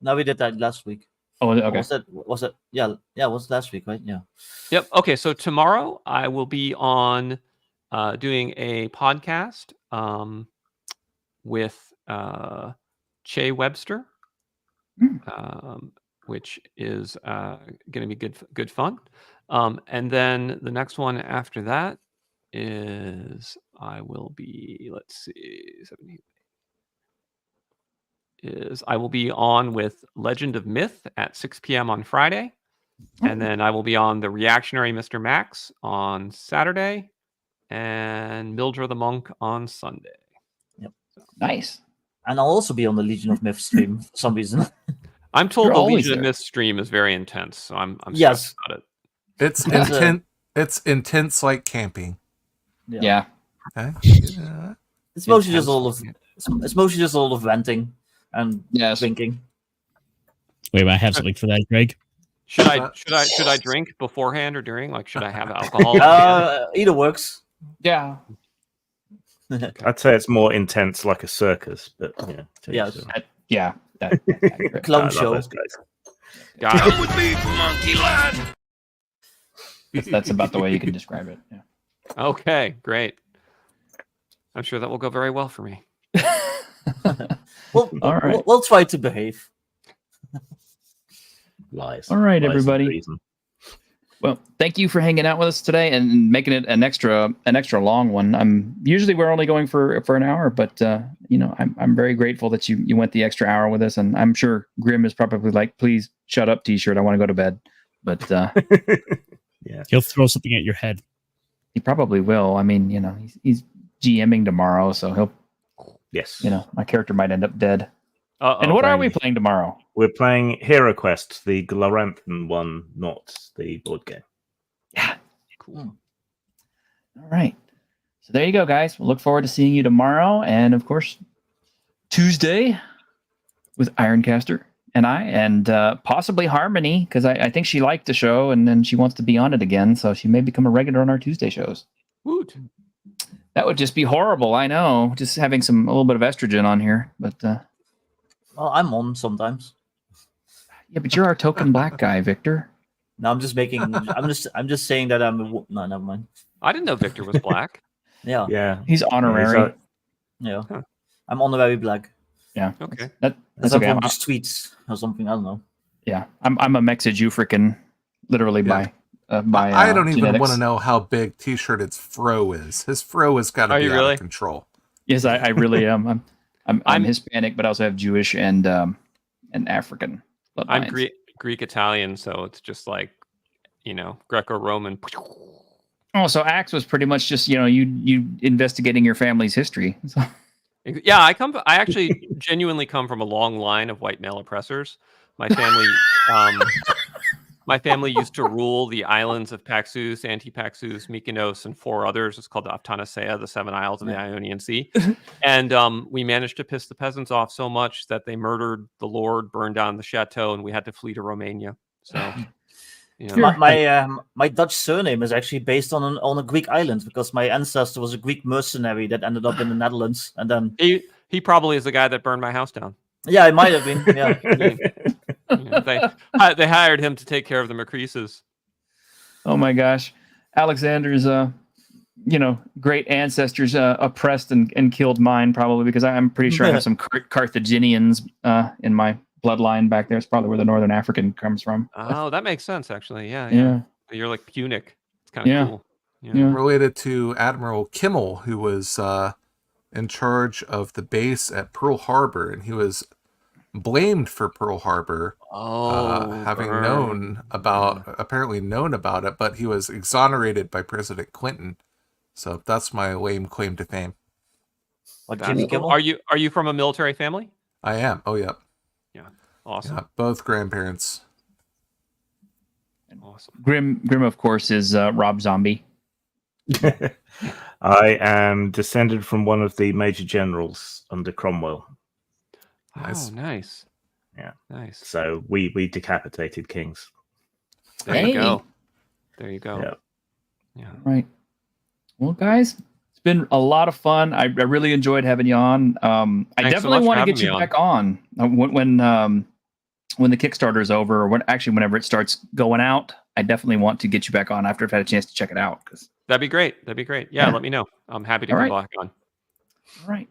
No, we did that last week. Oh, okay. Was it? Yeah, it was last week, right? Yeah. Yep. Okay. So tomorrow I will be on doing a podcast with Che Webster, which is going to be good fun. And then the next one after that is I will be, let's see, 17, is I will be on with Legend of Myth at 6 p.m. on Friday. And then I will be on the Reactionary Mr. Max on Saturday and Mildra the Monk on Sunday. Yep. Nice. And I'll also be on the Legion of Myth stream for some reason. I'm told You're the always Legion of there. Myth stream is very intense, so I'm Yes. stressed about it. It's That's intense. It's intense like camping. Yeah. Okay. Yeah. It's mostly just Intense. all of it's mostly just all of venting and Yes. drinking. Wait, I have something for that, Greg. Should I drink beforehand or during? Like, should I have alcohol? Either works. Yeah. I'd say it's more intense like a circus, but yeah. Yes. Yeah. That's accurate. Clown show. Those guys. Got it. with me, monkey lad. That's about the way you can describe it. Yeah. Okay, great. I'm sure that will go very well for me. Well, All right. we'll try to behave. Lies. All right, Lies and everybody. treason. Well, thank you for hanging out with us today and making it an extra long one. Usually we're only going for an hour, but I'm very grateful that you went the extra hour with us, and I'm sure Grim is probably like, please shut up, T-shirt. I want to go to bed. But Yeah. He'll throw something at your head. he probably will. I mean, he's GMing tomorrow, so he'll Yes. my character might end up dead. Uh-oh. And what are we Fine. playing tomorrow? We're playing Hero Quest, the Gloranthan one, not the board game. Yeah. Cool. All right. So there you go, guys. We'll look forward to seeing you tomorrow. And of course, Tuesday with Ironcaster and I, and possibly Harmony, because I think she liked the show and then she wants to be on it again. So she may become a regular on our Tuesday shows. Woot. That would just be horrible. I know. Just having a little bit of estrogen on here. But Well, I'm on sometimes. yeah, but you're our token black guy, Victor. No, I'm just making. I'm just saying that I'm. No, never mind. I didn't know Victor was black. Yeah, Yeah. He's honorary. yeah. Huh. I'm honorary black. Yeah. Okay. That's Some okay. people just tweets or something. I don't know. Yeah. I'm a Mexijufrican, literally Yeah. by I don't even genetics. want to know how big T-shirt's fro is. His fro has got to Are be you out really? of control. Yes, I really am. I'm I'm- Hispanic, but I also have Jewish and African bloodlines. I'm Greek Italian, so it's just like, Greco-Roman. Oh, so ACKS was pretty much just you investigating your family's history. So, Yeah, I actually genuinely come from a long line of white male oppressors. My family, my family used to rule the islands of Paxus, Antipaxus, Mykonos, and 4 others. It's called the Aftanasea, the 7 Isles of the Ionian Sea. And we managed to piss the peasants off so much that they murdered the lord, burned down the chateau, and we had to flee to Romania. So, My Dutch surname is actually based on a Greek island because my ancestor was a Greek mercenary that ended up in the Netherlands, and then he probably is the guy that burned my house down. yeah, it might have been. Yeah, They hired him to take care of the Macrises. oh my gosh, Alexander's great ancestors oppressed and killed mine probably because I'm pretty sure I have some Carthaginians in my bloodline back there. It's probably where the Northern African comes from. Oh, that makes sense, actually. Yeah. Yeah. You're like Punic. It's kind of Yeah. cool. Yeah. Related to Admiral Kimmel, who was in charge of the base at Pearl Harbor, and he was blamed for Pearl Harbor, having apparently known about it, but he was exonerated by President Clinton. So that's my lame claim to fame. like That's Jimmy cool. Kimmel. Are you from a military family? I am. Oh, yeah. Awesome. Yeah, both grandparents. Awesome. Grim, of course, is Rob Zombie. I am descended from one of the major generals under Cromwell. Nice. Oh, nice. Yeah. Nice. So we decapitated kings. There you Hey. go. There you go. Yeah. Yeah. Right. Well, guys, it's been a lot of fun. I really enjoyed having you on. I Thanks so definitely much for want to having get me you on. back on when the Kickstarter is over, or whenever it starts going out. I definitely want to get you back on after I've had a chance to check it out. That'd be great. Yeah, Yeah. let me know. I'm happy to All come right. back on. All right.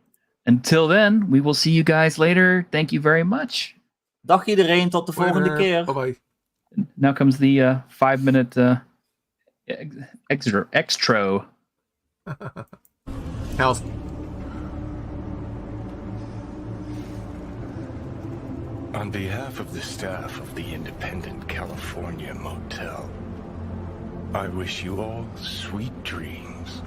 Until then, we will see you guys later. Thank you very much. Dag iedereen, tot de volgende keer. Bye bye. Now comes the 5-minute extra. How's On behalf of the staff of the Independent California Motel, I wish you all sweet dreams.